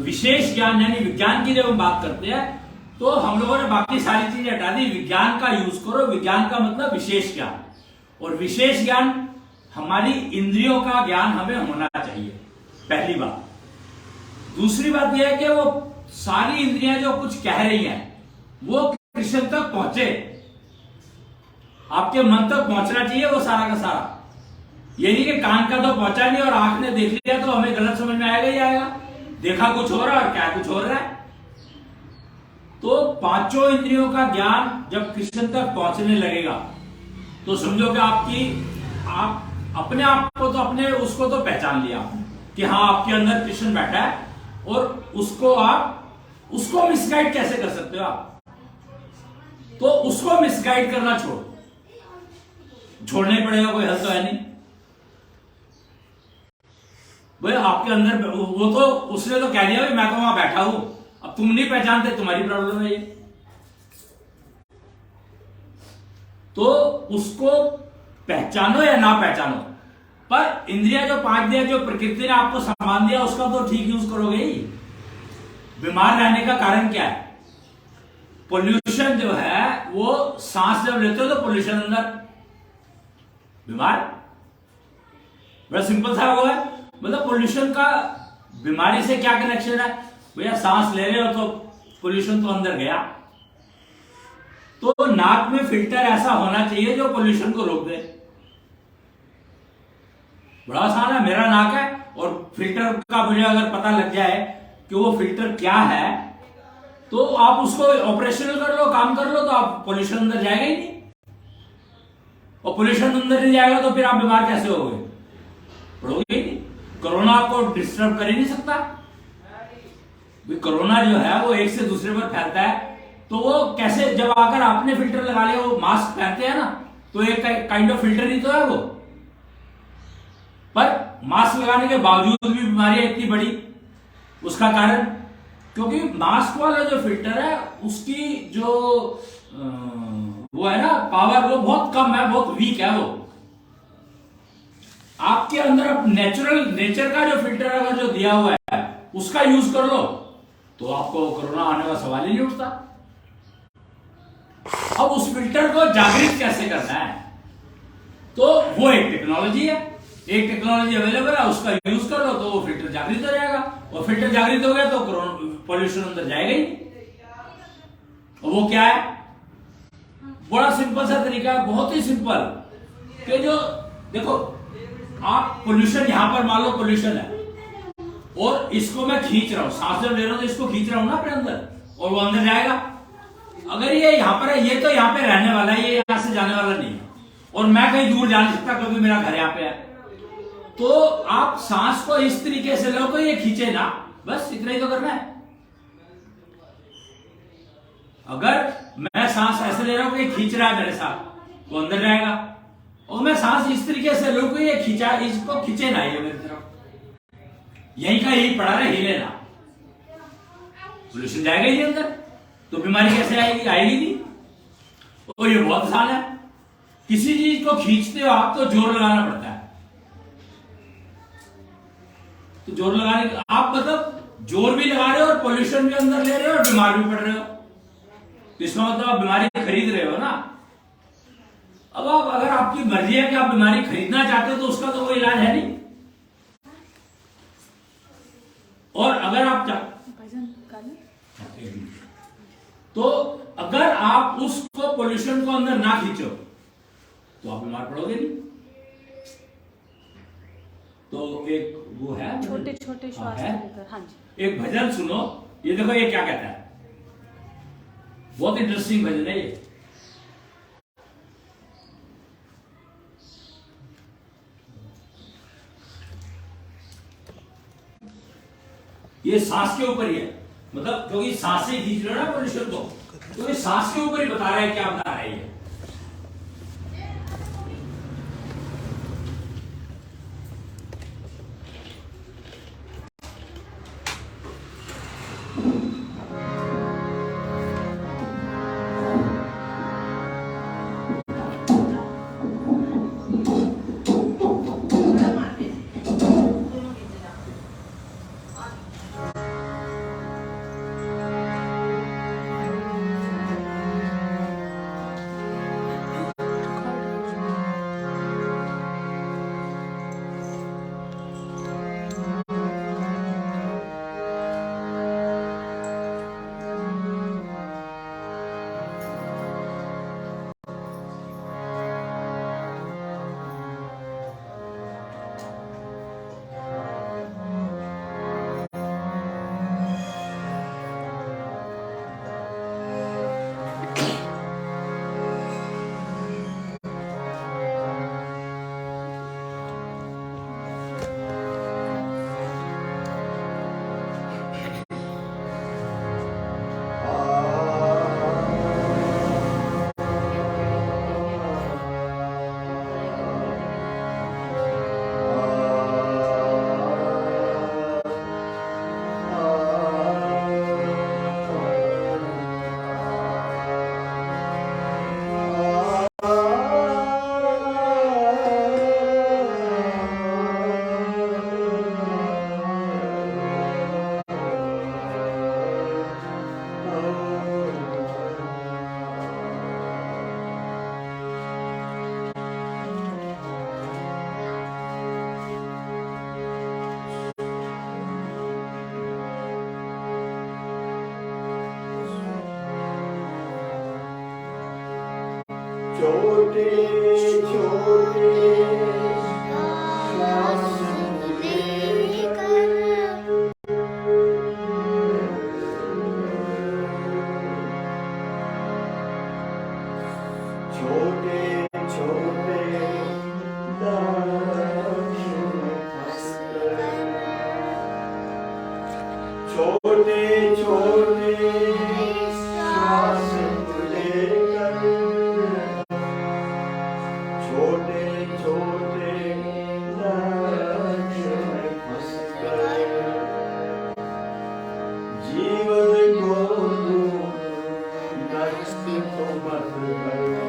विशेष ज्ञान यानी विज्ञान की जब हम बात करते हैं तो हम लोगों ने बाकी सारी चीजें हटा दी। विज्ञान का यूज करो। विज्ञान का मतलब विशेष ज्ञान, और विशेष ज्ञान हमारी इंद्रियों का ज्ञान हमें होना चाहिए, पहली बात। दूसरी बात यह है कि वो सारी इंद्रियां जो कुछ कह रही हैं वो कृष्ण तक पहुंचे, आपके मन तक पहुंचना चाहिए वो सारा का सारा। ये नहीं कि कान का तो पहुंचा नहीं और आंख ने देख लिया तो हमें गलत समझ में आएगा ही आएगा। देखा कुछ हो रहा है और क्या कुछ हो रहा है। तो 5 इंद्रियों का ज्ञान जब कृष्ण तक पहुंचने लगेगा तो समझो कि आप अपने आप को तो अपने उसको तो पहचान लिया कि हाँ आपके अंदर कृष्ण बैठा है, और उसको मिसगाइड कैसे कर सकते हो आप? तो उसको मिसगाइड करना छोड़ना ही पड़ेगा, कोई हल तो है नहीं भाई आपके अंदर। वो तो उसने तो कह दिया भाई मैं तो वहां बैठा हूं, अब तुम नहीं पहचानते, तुम्हारी प्रॉब्लम है ये। तो उसको पहचानो या ना पहचानो, पर इंद्रिया जो 5 दिया, जो प्रकृति ने आपको सामान दिया, उसका तो ठीक यूज करोगे ही। बीमार रहने का कारण क्या है? पोल्यूशन जो है वो सांस जब लेते हो तो पोल्यूशन अंदर, बीमार। बड़ा सिंपल सा वो है, मतलब पोल्यूशन का बीमारी से क्या कनेक्शन है? भैया सांस ले रहे हो तो पोल्यूशन तो अंदर गया। तो नाक में फिल्टर ऐसा होना चाहिए जो पोल्यूशन को रोक दे। बड़ा आसान है, मेरा नाक है और फिल्टर का मुझे अगर पता लग जाए कि वो फिल्टर क्या है तो आप उसको ऑपरेशनल कर लो, काम कर लो, तो आप पोल्यूशन अंदर जाएगा ही नहीं। और पोल्यूशन अंदर नहीं जाएगा तो फिर आप बीमार कैसे होगे? पड़ोगे ही नहीं। कोरोना आपको डिस्टर्ब कर ही नहीं सकता। कोरोना जो है वो एक से दूसरे पर फैलता है, तो वो कैसे? जब आकर आपने फिल्टर लगा लिया, वो मास्क पहनते हैं ना, तो एक काइंड ऑफ फिल्टर ही तो है वो। पर मास्क लगाने के बावजूद भी बीमारियां इतनी बड़ी, उसका कारण क्योंकि मास्क वाला जो फिल्टर है उसकी जो वो है ना पावर, वो बहुत कम है, बहुत वीक है वो। आपके अंदर नेचर का जो फिल्टर अगर जो दिया हुआ है उसका यूज कर लो तो आपको कोरोना आने का सवाल ही नहीं उठता। अब उस फिल्टर को जागृत कैसे करना है? तो वो एक टेक्नोलॉजी है, एक टेक्नोलॉजी अवेलेबल है, उसका यूज कर लो तो वो फिल्टर जागृत हो जाएगा। और फिल्टर जागृत हो गया तो पॉल्यूशन अंदर जाएगा ही। और वो क्या है? बड़ा सिंपल सा तरीका है, बहुत ही सिंपल, कि जो देखो आप पोल्यूशन यहां पर मान लो पोल्यूशन है और इसको मैं खींच रहा हूं, सांस जब ले रहा हूं तो इसको खींच रहा हूं ना अपने अंदर, और वो अंदर जाएगा। अगर ये यहां पर है, ये तो यहां पे रहने वाला है, ये यहां से जाने वाला नहीं है, और मैं कहीं दूर जा नहीं सकता क्योंकि मेरा घर यहां पे है। तो आप सांस को इस तरीके से लो कि ये खींचे ना, बस इतना ही तो करना है। अगर मैं सांस ऐसे ले रहा हूं कि खींच रहा है मेरे साथ, तो अंदर जाएगा। और मैं सांस इस तरीके से लूं कि ये खींचा, इसको खींचे ना ये मेरी तरफ, यहीं का यही पड़ा रहे, हिले ना, पोल्यूशन जाएगा ही अंदर, तो बीमारी कैसे आएगी? आएगी नहीं। और ये बहुत आसान है, किसी चीज को खींचते हो आप तो जोर लगाना पड़ता है। तो जोर लगाने के आप मतलब जोर भी लगा रहे हो और पोल्यूशन भी अंदर ले रहे हो और बीमार भी पड़ रहे हो, तो इसका मतलब आप बीमारी खरीद रहे हो ना। अब आप अगर आपकी मर्जी है कि आप बीमारी खरीदना चाहते हो तो उसका तो कोई इलाज है नहीं। और अगर आप तो अगर आप उसको पोल्यूशन को अंदर ना खींचो तो आप बीमार पड़ोगे नहीं। तो एक वो है छोटे छोटे श्वास है? लेकर। हाँ जी। एक भजन सुनो, ये देखो ये क्या कहता है, बहुत इंटरेस्टिंग भजन है ये। ये सांस के ऊपर ही है, मतलब क्योंकि सांस से खींच रहे हो ना पोल्यूशन को, तो ये सांस के ऊपर ही बता रहा है, क्या बता रहा है ये। छोटे छोटे श्वास लेकर छोटे छोटे छोटे छोटे श्वास लेकर छोटे छोटे लक्ष्य में फंसकर जीवन को नष्ट तो मत करो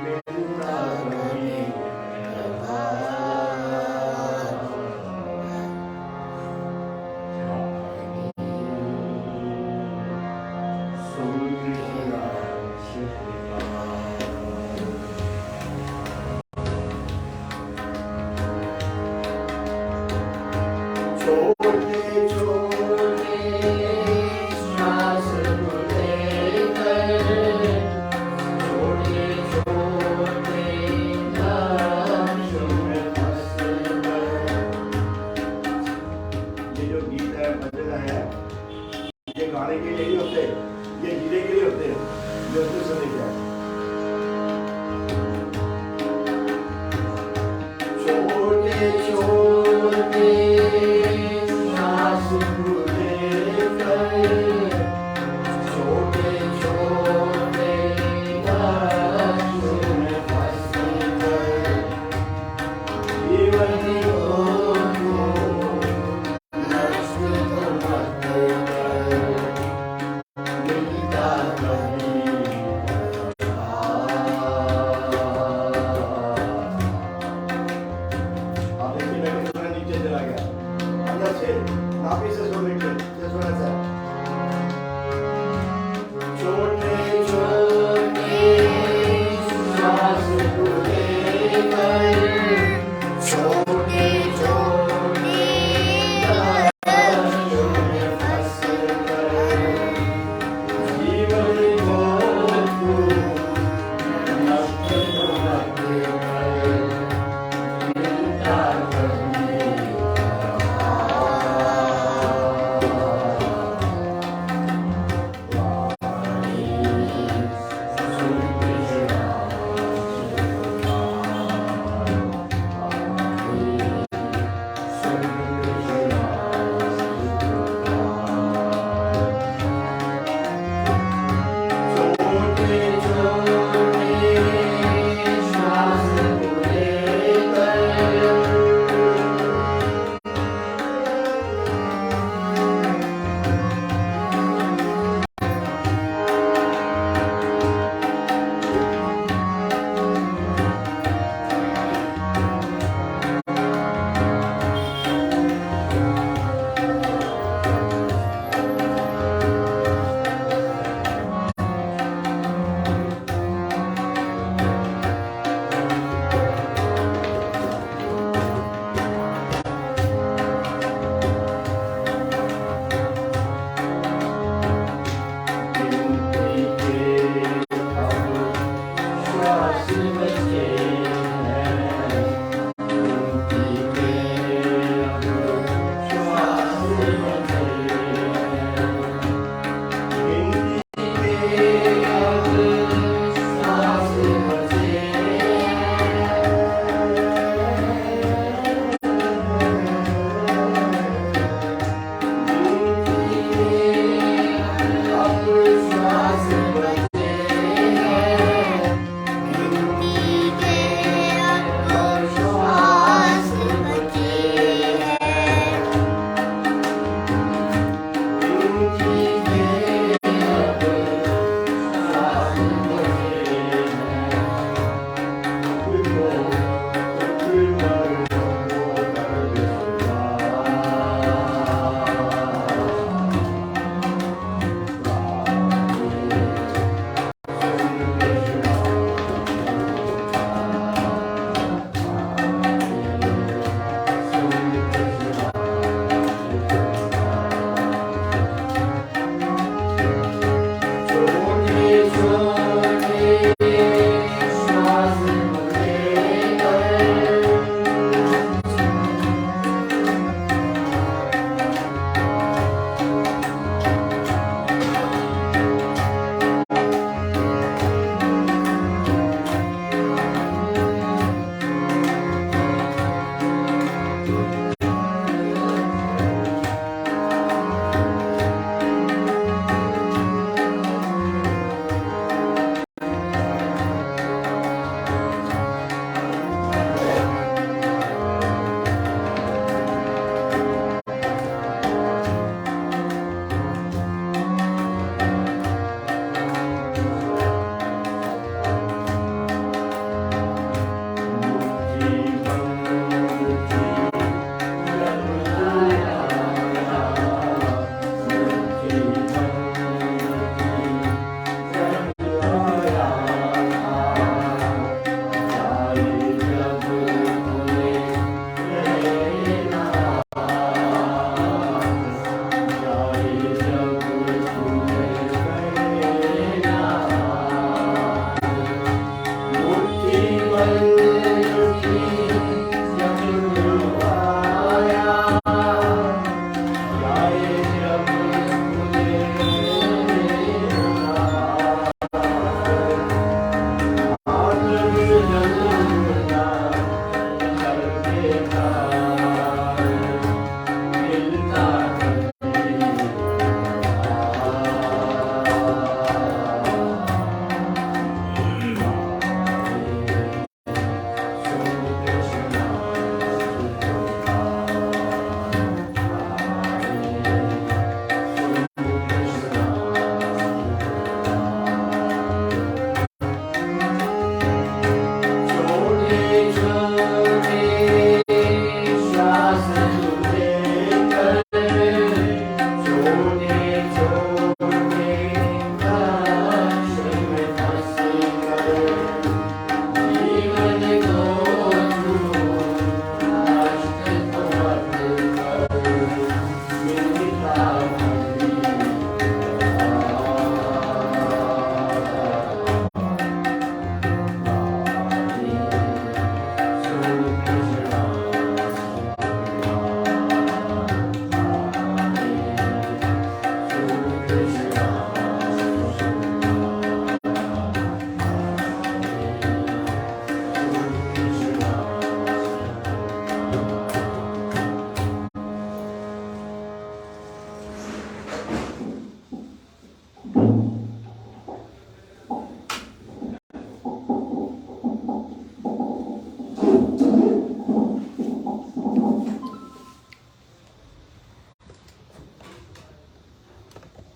मिलता कभी छोटे छोटे श्वास लेकर छोटे छोटे लक्ष्यों में फंसकर। ये जो गीत है भजन है ये गाने के लिए नहीं होते, ये जीने के लिए होते हैं। ये उसमें से लिखा है छोटे छोटे श्वास लेकर छोटे छोटे लक्ष्यों में फंसकर जीवन को नष्ट तो मत कर मिलता कभी आप देखिए मैं भी थोड़ा नीचे चला गया अंदर से नाभि से सुन लीजिए थोड़ा सा छोटे छोटे श्वास लेकर छोटे छोटे लक्ष्यों में फंसकर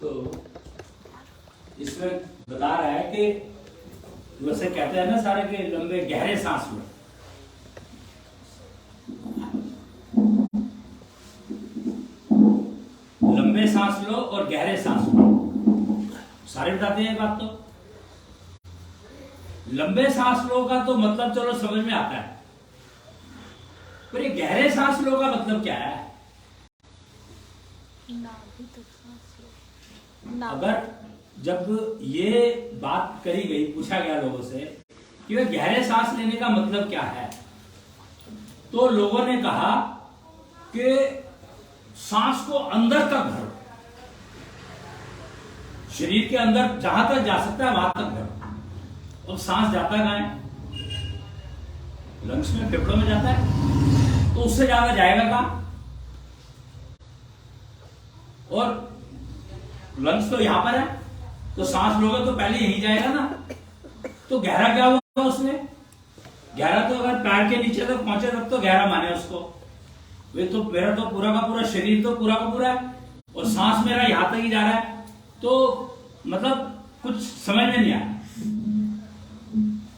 तो इसमें बता रहा है कि वैसे कहते हैं ना सारे के लंबे गहरे सांस लो। लंबे सांस लो और गहरे सांस लो, सारे बताते हैं बात। तो लंबे सांस लो का तो मतलब चलो समझ में आता है, पर ये गहरे सांस लो का मतलब क्या है? अगर जब ये बात करी गई, पूछा गया लोगों से कि वे गहरे सांस लेने का मतलब क्या है, तो लोगों ने कहा कि सांस को अंदर तक भरो, शरीर के अंदर जहां तक जा सकता है वहां तक भरो। और सांस जाता कहां है? लंग्स में, फेफड़ों में जाता है, तो उससे ज्यादा जाएगा कहां? और लंग्स तो यहां पर है, तो सांस लोगे तो पहले यहीं जाएगा ना। तो गहरा क्या होगा उसमें? गहरा तो अगर पैर के नीचे तक पहुंचे तब तो गहरा माने उसको। वे तो मेरा तो पूरा का पूरा शरीर तो पूरा का पूरा है, और सांस मेरा यहां तक ही जा रहा है, तो मतलब कुछ समझ में नहीं आया।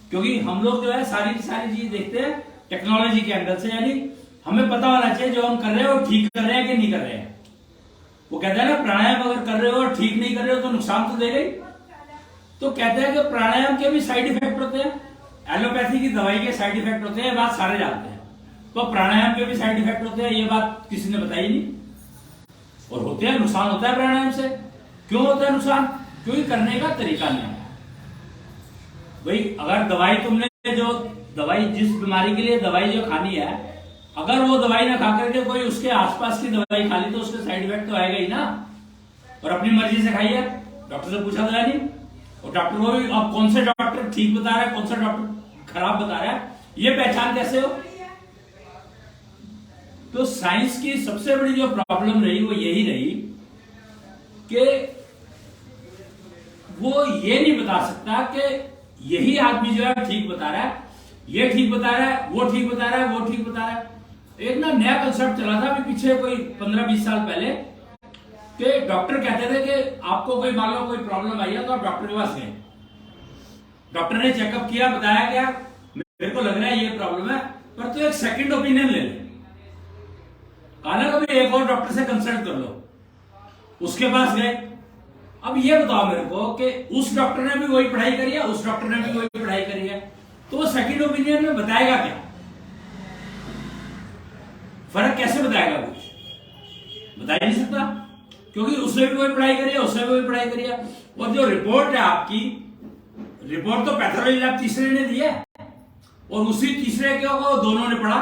क्योंकि हम लोग जो है सारी चीज देखते हैं टेक्नोलॉजी के एंगल से, यानी हमें पता होना चाहिए जो हम कर रहे हैं वो ठीक कर रहे हैं कि नहीं कर रहे हैं। वो कहते हैं ना, प्राणायाम अगर कर रहे हो और ठीक नहीं कर रहे हो तो नुकसान तो देगा ही। तो कहते हैं कि प्राणायाम के भी साइड इफेक्ट होते हैं, एलोपैथी की दवाई के साइड इफेक्ट होते हैं, ये बात सारे जानते हैं। तो प्राणायाम के भी साइड इफेक्ट होते हैं, ये बात किसी ने बताई नहीं। और होते हैं, नुकसान होता है प्राणायाम से। क्यों होता है नुकसान? क्योंकि करने का तरीका नहीं है। भाई अगर दवाई तुमने जो दवाई, जिस बीमारी के लिए दवाई जो खानी है, अगर वो दवाई ना खा करके कोई उसके आसपास की दवाई खा ली तो उसके साइड इफेक्ट तो आएगा ही ना। और अपनी मर्जी से खाइए, डॉक्टर से पूछा तो है नहीं। और डॉक्टर को भी अब कौन से डॉक्टर ठीक बता रहा है, कौन सा डॉक्टर खराब बता रहा है, ये पहचान कैसे हो? तो साइंस की सबसे बड़ी जो प्रॉब्लम रही वो यही रही कि वो ये नहीं बता सकता कि यही आदमी जो है ठीक बता रहा है, ये ठीक बता रहा है, वो ठीक बता रहा है, वो ठीक बता रहा है। एक ना नया कंसेप्ट चला था अभी पीछे कोई 15-20 साल पहले, कि डॉक्टर कहते थे कि आपको कोई मान लो कोई प्रॉब्लम आई है तो आप डॉक्टर के पास गए, डॉक्टर ने चेकअप किया, बताया क्या मेरे को लग रहा है ये प्रॉब्लम है, पर तो एक सेकंड ओपिनियन ले ले। कहा ना कभी एक और डॉक्टर से कंसल्ट कर लो, उसके पास गए। अब ये बताओ मेरे को कि उस डॉक्टर ने भी वही पढ़ाई करी है, उस डॉक्टर ने भी वही पढ़ाई करी है, तो वो सेकंड ओपिनियन में बताएगा क्या? फर्क कैसे बताएगा? कुछ बता ही नहीं सकता, क्योंकि उसने भी वही पढ़ाई करी है, उसने भी वही पढ़ाई करी है। और जो रिपोर्ट है आपकी, रिपोर्ट तो पैथोलॉजी लैब तीसरे ने दी है, और उसी तीसरे के को दोनों ने पढ़ा।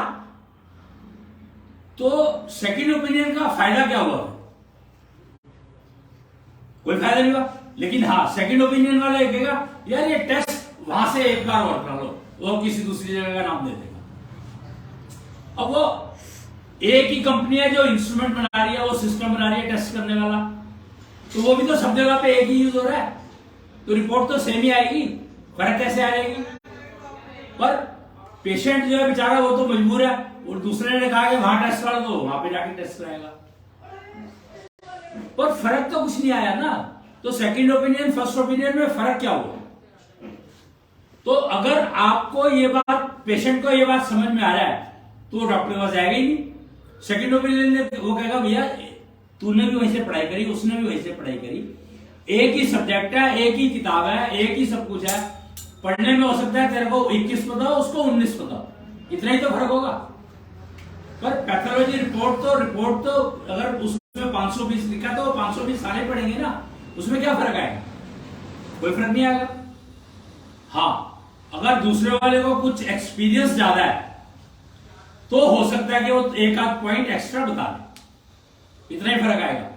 तो सेकंड ओपिनियन का फायदा क्या हुआ? कोई फायदा नहीं हुआ। लेकिन हाँ, सेकंड ओपिनियन वाला कहेगा यार ये टेस्ट वहां से एक बार और करा लो, वो किसी दूसरी जगह का नाम दे देगा। अब वो एक ही कंपनी है जो इंस्ट्रूमेंट बना रही है, वो सिस्टम बना रही है टेस्ट करने वाला, तो वो भी तो सब जगह पे एक ही यूज हो रहा है, तो रिपोर्ट तो सेम ही आएगी, फर्क कैसे आएगी? पर पेशेंट जो है बेचारा वो तो मजबूर है, और दूसरे ने कहा कि वहां टेस्ट करा दो, वहां पे जाके टेस्ट कराएगा, पर फर्क तो कुछ नहीं आया ना। तो सेकंड ओपिनियन फर्स्ट ओपिनियन में फर्क क्या हुआ? तो अगर आपको ये बात, पेशेंट को ये बात समझ में आ रहा है तो वो डॉक्टर के पास जाएगा ही नहीं। सेकंड ओपिनियन में वो कहेगा भैया तूने भी वहीं से पढ़ाई करी, उसने भी वहीं से पढ़ाई करी, एक ही सब्जेक्ट है, एक ही किताब है, एक ही सब कुछ है, पढ़ने में हो सकता है तेरे को 21 पता हो, उसको 19 पता हो, इतना ही तो फर्क होगा। पर पैथोलॉजी रिपोर्ट तो अगर उसमें 520 लिखा तो 520 सारे पढ़ेंगे ना, उसमें क्या फर्क आएगा? कोई फर्क नहीं आएगा। हाँ, अगर दूसरे वाले को कुछ एक्सपीरियंस ज्यादा है तो हो सकता है कि वो एक आध पॉइंट एक्स्ट्रा बता दे, इतना ही फर्क आएगा।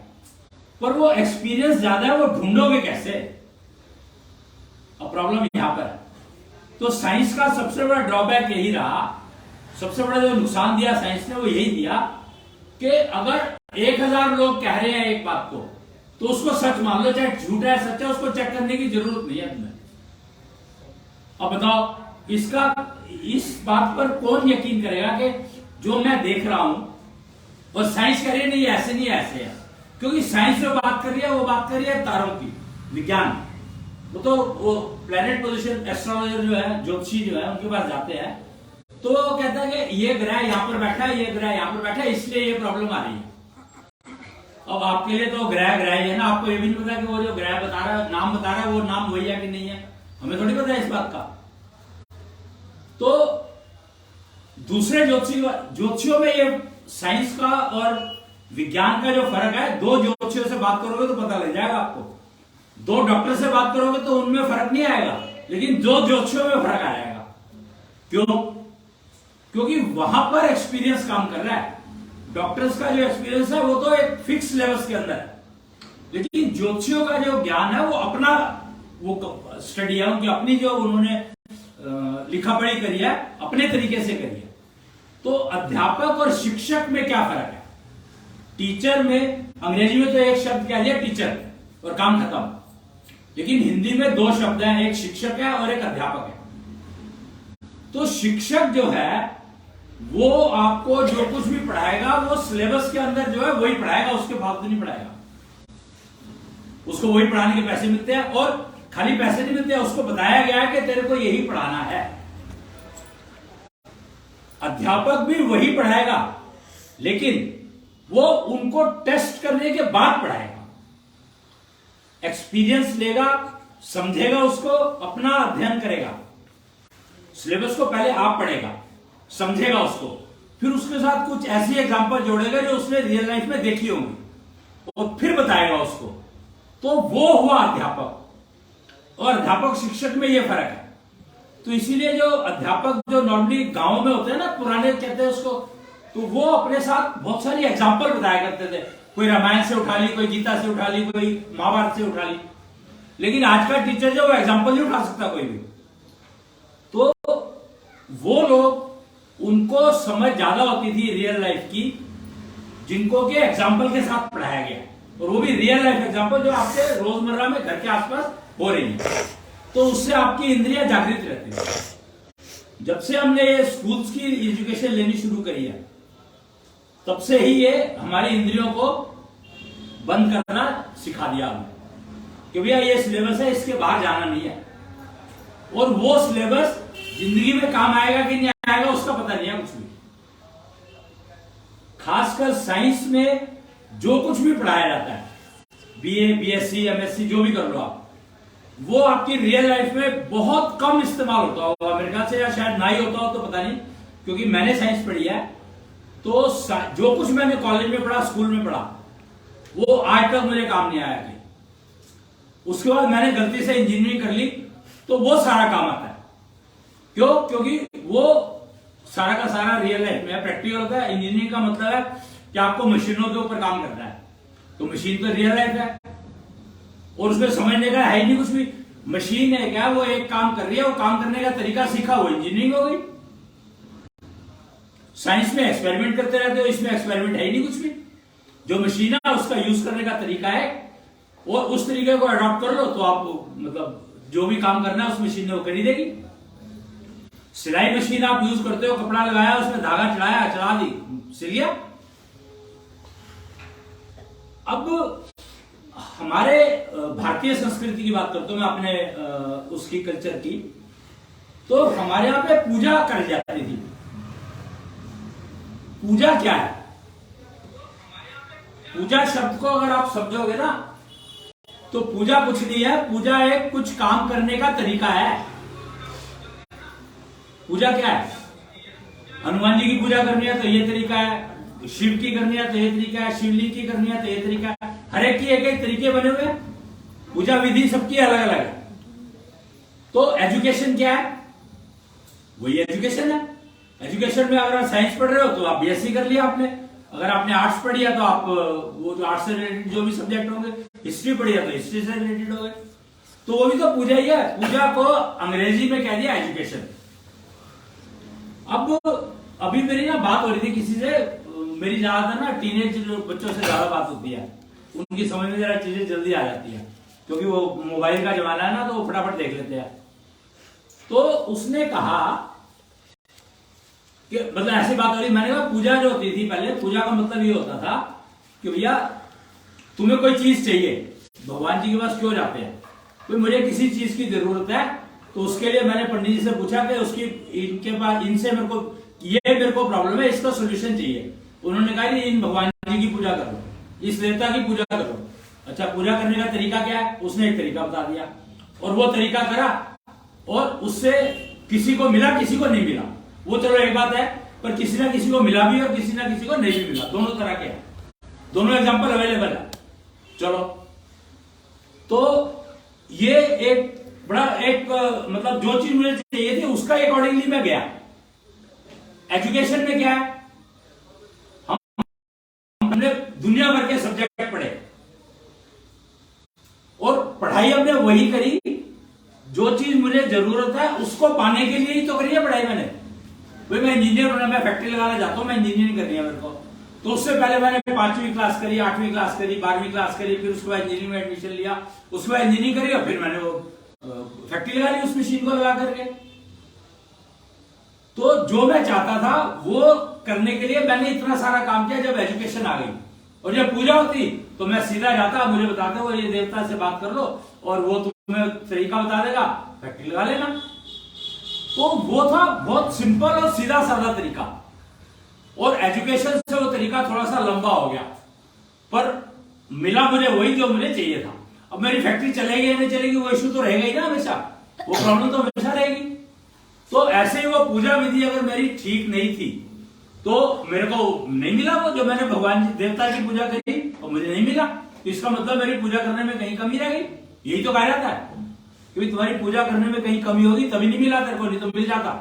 पर वो एक्सपीरियंस ज्यादा है, वो ढूंढोगे कैसे? अब प्रॉब्लम यहां पर है। तो साइंस का सबसे बड़ा ड्रॉबैक यही रहा, सबसे बड़ा जो नुकसान दिया साइंस ने वो यही दिया कि अगर 1000 लोग कह रहे हैं एक बात को तो उसको सच मान लो, चाहे झूठा है सच है, उसको चेक करने की जरूरत नहीं है तुम्हें। अब बताओ इस बात पर कौन यकीन करेगा कि जो मैं देख रहा हूं और साइंस कह रही है नहीं ऐसे नहीं ऐसे है, क्योंकि साइंस में बात कर रही है, वो बात कर रही है तारों की, विज्ञान। वो प्लेनेट पोजीशन एस्ट्रोलॉजर जो है, ज्योतिषी जो है, उनके पास जाते हैं तो वो कहता है कि ये ग्रह यहाँ पर बैठा है, ये ग्रह यहाँ पर बैठा है, इसलिए ये प्रॉब्लम आ रही है। अब आपके लिए तो ग्रह ग्रह ही है ना, आपको ये भी नहीं पता कि वो जो ग्रह बता रहा है, नाम बता रहा है, वो नाम वही है कि नहीं है, हमें थोड़ी पता है इस बात का। तो दूसरे ज्योतिषियों में ये साइंस का और विज्ञान का जो फर्क है, दो ज्योतिषियों से बात करोगे तो पता लग जाएगा आपको। दो डॉक्टर से बात करोगे तो उनमें फर्क नहीं आएगा, लेकिन दो ज्योतिषियों में फर्क आएगा। क्यों? क्योंकि वहां पर एक्सपीरियंस काम कर रहा है। डॉक्टर्स का जो एक्सपीरियंस है वो तो एक फिक्स लेवल्स के अंदर है, लेकिन ज्योतिषियों का जो ज्ञान है वो अपना, वो स्टडी है उनकी अपनी, जो उन्होंने लिखा पढ़ी करी है, अपने तरीके से करी है। तो अध्यापक और शिक्षक में क्या फर्क है? टीचर में, अंग्रेजी में तो एक शब्द कह दिया टीचर और काम खत्म, लेकिन हिंदी में दो शब्द हैं, एक शिक्षक है और एक अध्यापक है। तो शिक्षक जो है वो आपको जो कुछ भी पढ़ाएगा वो सिलेबस के अंदर जो है वही पढ़ाएगा, उसके फालतू नहीं पढ़ाएगा। उसको वही पढ़ाने के पैसे मिलते हैं, और खाली पैसे नहीं मिलते हैं, उसको बताया गया है कि तेरे को यही पढ़ाना है। अध्यापक भी वही पढ़ाएगा, लेकिन वो उनको टेस्ट करने के बाद पढ़ाएगा। एक्सपीरियंस लेगा, समझेगा उसको, अपना अध्ययन करेगा। सिलेबस को पहले आप पढ़ेगा, समझेगा उसको, फिर उसके साथ कुछ ऐसी एग्जांपल जोड़ेगा जो उसने रियल लाइफ में देखी होंगी, और फिर बताएगा उसको। तो वो हुआ अध्यापक। और अध्यापक शिक्षक में ये फर्क है। तो इसीलिए जो अध्यापक जो नॉर्मली गांव में होते हैं ना, पुराने कहते हैं उसको, तो वो अपने साथ बहुत सारी एग्जांपल बताया करते थे। कोई रामायण से उठा ली, कोई गीता से उठा ली, कोई महाभारत से उठा ली। लेकिन आज का टीचर जो वो एग्जांपल नहीं उठा सकता कोई भी। तो वो लोग, उनको समझ ज्यादा होती थी रियल लाइफ की, जिनको के एग्जाम्पल के साथ पढ़ाया गया, और वो भी रियल लाइफ एग्जाम्पल जो आपके रोजमर्रा में घर के आसपास हो रही है। तो उससे आपकी इंद्रियां जागृत रहती है। जब से हमने ये स्कूल्स की एजुकेशन लेनी शुरू करी है, तब से ही ये हमारी इंद्रियों को बंद करना सिखा दिया हमने कि भैया ये सिलेबस है, इसके बाहर जाना नहीं है। और वो सिलेबस जिंदगी में काम आएगा कि नहीं आएगा उसका पता नहीं है कुछ भी। खासकर साइंस में जो कुछ भी पढ़ाया जाता है, बीए, बीएससी, एमएससी, जो भी कर लो आप, वो आपकी रियल लाइफ में बहुत कम इस्तेमाल होता होगा मेरे ख्याल से, या शायद ना ही होता हो तो पता नहीं, क्योंकि मैंने साइंस पढ़ी है। तो जो कुछ मैंने कॉलेज में पढ़ा, स्कूल में पढ़ा, वो आज तक मुझे काम नहीं आया कि। उसके बाद मैंने गलती से इंजीनियरिंग कर ली, तो वो सारा काम आता है। क्यों? क्योंकि वो सारा का सारा रियल लाइफ में प्रैक्टिकल होता है। इंजीनियरिंग का मतलब है कि आपको मशीनों के ऊपर काम करना है, तो मशीन तो रियल लाइफ है, और उसमें समझने का है ही नहीं कुछ भी। मशीन है क्या, वो एक काम कर रही है, वो काम करने का तरीका सीखा, वो इंजीनियरिंग हो गई। साइंस में एक्सपेरिमेंट करते रहते हो, इसमें एक्सपेरिमेंट है ही नहीं कुछ भी। जो मशीन है उसका यूज करने का तरीका है, और उस तरीके को अडॉप्ट कर लो तो आप मतलब जो भी काम करना है उस मशीन ने वो कर ही देगी। सिलाई मशीन आप यूज करते हो, कपड़ा लगाया, उसमें धागा चढ़ाया, चला दी, सिल गया। अब हमारे भारतीय संस्कृति की बात करता हूं मैं, अपने उसकी कल्चर की, तो हमारे यहां पे पूजा कर जाती थी। पूजा क्या है? पूजा शब्द को अगर आप समझोगे ना, तो पूजा कुछ नहीं है। पूजा एक कुछ काम करने का तरीका है। पूजा क्या है? हनुमान जी की पूजा करनी है तो ये तरीका है, शिव की करनी है तो ये तरीका है, शिवलिंग की करनी है तो ये तरीका है। हर एक की एक एक तरीके बने हुए हैं। पूजा विधि सबकी अलग अलग है। तो एजुकेशन क्या है? वही एजुकेशन है। एजुकेशन में अगर आप साइंस पढ़ रहे हो तो आप बीएससी कर लिया आपने, अगर आपने आर्ट्स पढ़ी है तो आप वो जो आर्ट्स से रिलेटेड जो भी सब्जेक्ट होंगे, हिस्ट्री पढ़ी है तो हिस्ट्री से रिलेटेड हो गए, तो वो भी तो पूजा ही है। पूजा को अंग्रेजी में कह दिया एजुकेशन। अब अभी मेरी ना बात हो रही थी किसी से, मेरी ज्यादातर ना टीनेज बच्चों से ज्यादा बात होती है, उनकी समझ में जरा चीजें जल्दी आ जाती है, क्योंकि वो मोबाइल का जमाना है ना, तो वो फटाफट देख लेते हैं। तो उसने कहा कि मतलब ऐसी बात हो रही, मैंने कहा पूजा जो होती थी पहले, पूजा का मतलब ये होता था कि भैया तुम्हें कोई चीज चाहिए, भगवान जी के पास क्यों जाते हैं? कोई मुझे किसी चीज की जरूरत है तो उसके लिए मैंने पंडित जी से पूछा कि उसकी इनके पास इनसे मेरे को प्रॉब्लम है, इसका सोल्यूशन चाहिए। उन्होंने कहा कि इन भगवान जी की पूजा करो, इस देवता की पूजा करो। अच्छा, पूजा करने का तरीका क्या है? उसने एक तरीका बता दिया और वो तरीका करा और उससे किसी को मिला, किसी को नहीं मिला। वो चलो एक बात है, पर किसी ना किसी को मिला भी और किसी ना किसी को नहीं भी मिला। दोनों तरह के हैं, दोनों एग्जाम्पल अवेलेबल है। चलो, तो ये एक बड़ा एक मतलब जो चीज मुझे चाहिए थी उसका अकॉर्डिंगली मैं गया। एजुकेशन में क्या है, हमने दुनिया भर के सब्जेक्ट पढ़े और पढ़ाई हमने वही करी जो चीज मुझे जरूरत है उसको पाने के लिए ही तो करी है पढ़ाई मैंने। भाई मैं इंजीनियर बनना, मैं फैक्ट्री लगाने जाता हूं, मैं इंजीनियरिंग करनी है मेरे को, तो उससे पहले मैंने 5वीं क्लास करी, 8वीं क्लास करी, 12वीं क्लास करी, फिर उसके बाद इंजीनियरिंग में एडमिशन लिया, उसके बाद इंजीनियरिंग करी और फिर मैंने वो फैक्ट्री लगा ली उस मशीन को लगा करके। तो जो मैं चाहता था वो करने के लिए मैंने इतना सारा काम किया। जब एजुकेशन आ गई और जब पूजा होती तो मैं सीधा जाता, मुझे बताते वो ये देवता से बात कर लो और वो तुम्हें तरीका बता देगा, फैक्ट्री लगा लेना। तो वो था बहुत सिंपल और सीधा साधा तरीका, और एजुकेशन से वो तरीका थोड़ा सा लंबा हो गया, पर मिला मुझे वही जो मुझे चाहिए था। अब मेरी फैक्ट्री चलेगी या नहीं चलेगी वो इश्यू तो रहेगा ही ना हमेशा, वो प्रॉब्लम तो हमेशा रहेगी। तो ऐसे ही वो पूजा विधि अगर मेरी ठीक नहीं थी तो मेरे को नहीं मिला वो जो मैंने भगवान जी देवता की पूजा करी और मुझे नहीं मिला, तो इसका मतलब मेरी पूजा करने में कहीं कमी रह गई। यही तो कहा जाता है कि तुम्हारी पूजा करने में कहीं कमी होगी तभी नहीं मिला तेरे को, नहीं तो मिल जाता।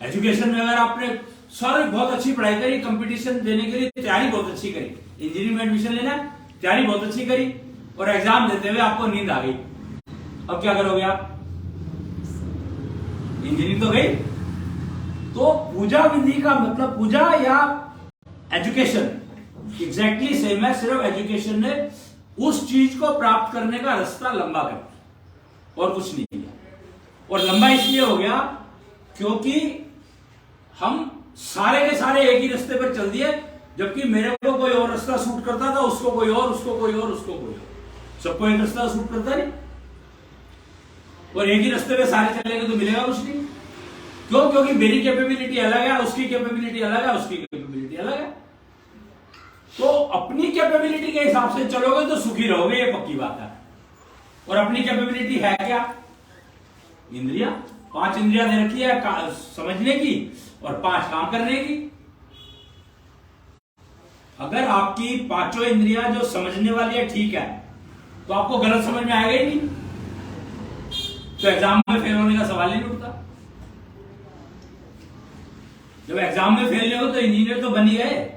एजुकेशन में अगर आपने सारी बहुत अच्छी पढ़ाई करी, कंपटीशन देने के लिए तैयारी बहुत अच्छी करी, इंजीनियरिंग में एडमिशन लेना तैयारी बहुत अच्छी करी और एग्जाम देते हुए आपको नींद आ गई, अब क्या करोगे आप? इंजीनियरिंग तो गई। तो पूजा विधि का मतलब पूजा या एजुकेशन एग्जैक्टली सेम है, सिर्फ एजुकेशन ने उस चीज को प्राप्त करने का रास्ता लंबा कर और कुछ नहीं किया। और लंबा इसलिए हो गया क्योंकि हम सारे के सारे एक ही रास्ते पर चल दिए, जबकि मेरे को कोई और रास्ता सूट करता था, उसको कोई और, उसको कोई और, उसको कोई और, सबको एक रास्ता सूट करता नहीं। और एक ही रास्ते पे सारे चलेंगे तो मिलेगा कुछ नहीं। क्यों? क्योंकि मेरी कैपेबिलिटी अलग है, उसकी कैपेबिलिटी अलग है, उसकी कैपेबिलिटी अलग है। तो अपनी कैपेबिलिटी के हिसाब से चलोगे तो सुखी रहोगे, ये पक्की बात है। और अपनी कैपेबिलिटी है क्या? इंद्रिया, 5 इंद्रिया दे रखी है समझने की और 5 काम करने की। अगर आपकी 5 इंद्रिया जो समझने वाली है ठीक है तो आपको गलत समझ में आएगा ही नहीं, तो एग्जाम में फेल होने का सवाल ही नहीं उठता। जब एग्जाम में फेल नहीं हो तो इंजीनियर तो बन ही गए।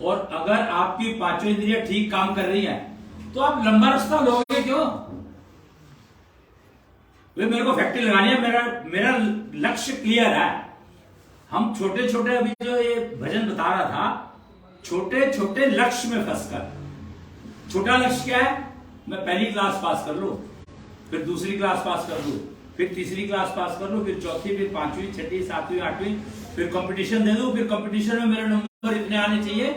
और अगर आपकी 5 इंद्रियां ठीक काम कर रही है तो आप लंबा रास्ता लोगे क्यों? वे मेरे को फैक्ट्री लगानी है, मेरा लक्ष्य क्लियर है। हम छोटे छोटे अभी जो ये भजन बता रहा था, छोटे छोटे लक्ष्य में फंसकर, छोटा लक्ष्य क्या है? मैं पहली क्लास पास कर लूं, फिर दूसरी क्लास पास कर लूं, फिर तीसरी क्लास पास कर लूं, फिर चौथी, फिर 5वीं, 6वीं, 7वीं, 8वीं, फिर कंपटीशन दे दूं, फिर कंपटीशन में मेरे नंबर इतने आने चाहिए,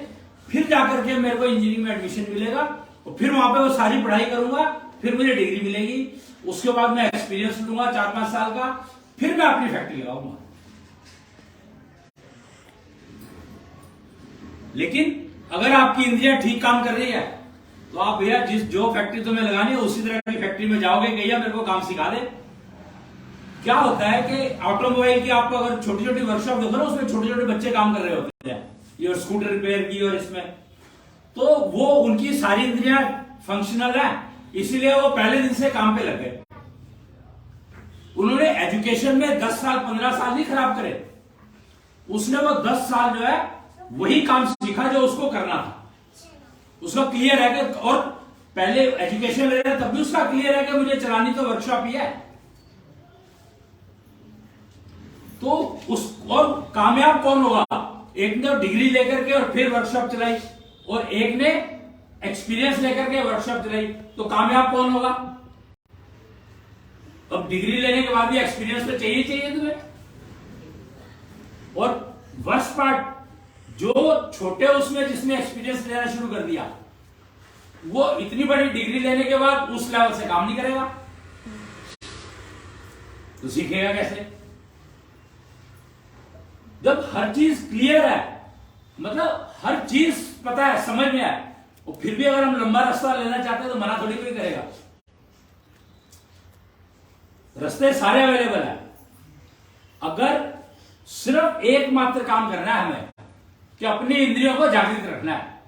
फिर जाकर के मेरे को इंजीनियरिंग में एडमिशन मिलेगा और फिर वहां पे वो सारी पढ़ाई करूंगा, फिर मुझे डिग्री मिलेगी, उसके बाद मैं एक्सपीरियंस लूंगा 4-5 साल का, फिर मैं अपनी फैक्ट्री लगाऊंगा। लेकिन अगर आपकी इंद्रियां ठीक काम कर रही है तो आप भैया जो फैक्ट्री तुम्हें लगानी है उसी तरह की फैक्ट्री में जाओगे, भैया मेरे को काम सिखा दे। क्या होता है कि ऑटोमोबाइल की आपको अगर छोटी छोटी वर्कशॉप देखो ना, उसमें छोटे छोटे बच्चे काम कर रहे होते हैं, ये स्कूटर रिपेयर की और इसमें, तो वो उनकी सारी इंद्रियां फंक्शनल है, इसीलिए वो पहले दिन से काम पे लग गए। उन्होंने एजुकेशन में 10 साल 15 साल नहीं खराब करे, उसने वो 10 साल जो है वही काम सीखा जो उसको करना था। उसका क्लियर है कि, और पहले एजुकेशन ले रहा है तब भी उसका क्लियर है कि मुझे चलानी तो वर्कशॉप ही है। तो उस और कामयाब कौन होगा? एक ने डिग्री लेकर के और फिर वर्कशॉप चलाई और एक ने एक्सपीरियंस लेकर के वर्कशॉप चलाई, तो कामयाब कौन होगा? अब डिग्री लेने के बाद भी एक्सपीरियंस तो चाहिए तुम्हें। और वर्स्ट पार्ट, जो छोटे उसमें जिसने एक्सपीरियंस लेना शुरू कर दिया, वो इतनी बड़ी डिग्री लेने के बाद उस लेवल से काम नहीं करेगा, तो सीखेगा कैसे? जब हर चीज क्लियर है, मतलब हर चीज पता है, समझ में है, और फिर भी अगर हम लंबा रास्ता लेना चाहते हैं तो मना थोड़ी कोई करेगा। रास्ते सारे अवेलेबल है। अगर सिर्फ एकमात्र काम करना है हमें कि अपनी इंद्रियों को जागृत रखना है,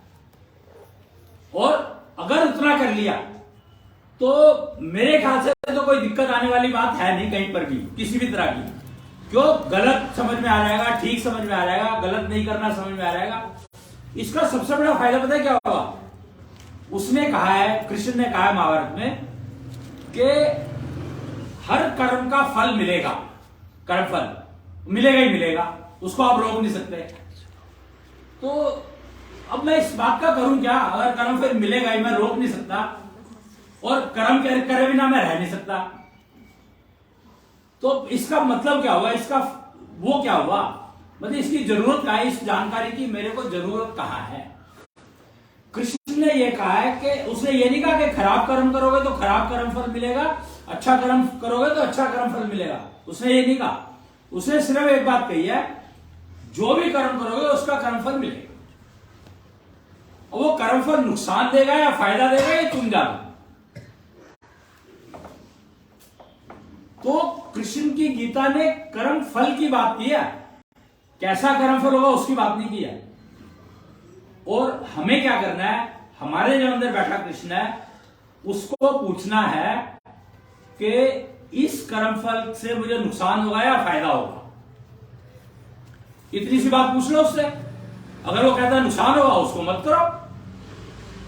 और अगर उतना कर लिया तो मेरे ख्याल से तो कोई दिक्कत आने वाली बात है नहीं कहीं पर भी, किसी भी तरह की। क्यों? गलत समझ में आ जाएगा, ठीक समझ में आ जाएगा, गलत नहीं करना समझ में आ जाएगा। इसका सबसे बड़ा फायदा पता है क्या होगा? उसने कहा है, कृष्ण ने कहा है महाभारत में कि हर कर्म का फल मिलेगा, कर्म फल मिलेगा ही मिलेगा, उसको आप रोक नहीं सकते। तो अब मैं इस बात का करूं क्या? अगर कर्म फिर मिलेगा ही, मैं रोक नहीं सकता, और कर्म करे बिना मैं रह नहीं सकता, तो इसका मतलब क्या हुआ? इसका वो क्या हुआ? मतलब इसकी जरूरत क्या है? इस जानकारी की मेरे को जरूरत कहां है? कृष्ण ने ये कहा है कि उसने ये नहीं कहा कि खराब कर्म करोगे तो खराब कर्म फल मिलेगा, अच्छा कर्म करोगे तो अच्छा कर्म फल मिलेगा। उसने ये नहीं कहा। उसने सिर्फ एक बात कही है, जो भी कर्म करोगे उसका कर्मफल मिलेगा। और वो कर्मफल नुकसान देगा या फायदा देगा ये तुम जानो। तो कृष्ण की गीता ने कर्म फल की बात की है, कैसा कर्मफल होगा उसकी बात नहीं की है। और हमें क्या करना है? हमारे जो अंदर बैठा कृष्ण है उसको पूछना है कि इस कर्मफल से मुझे नुकसान होगा या फायदा होगा। इतनी सी बात पूछ लो उससे। अगर वो कहता है नुकसान होगा, उसको मत करो,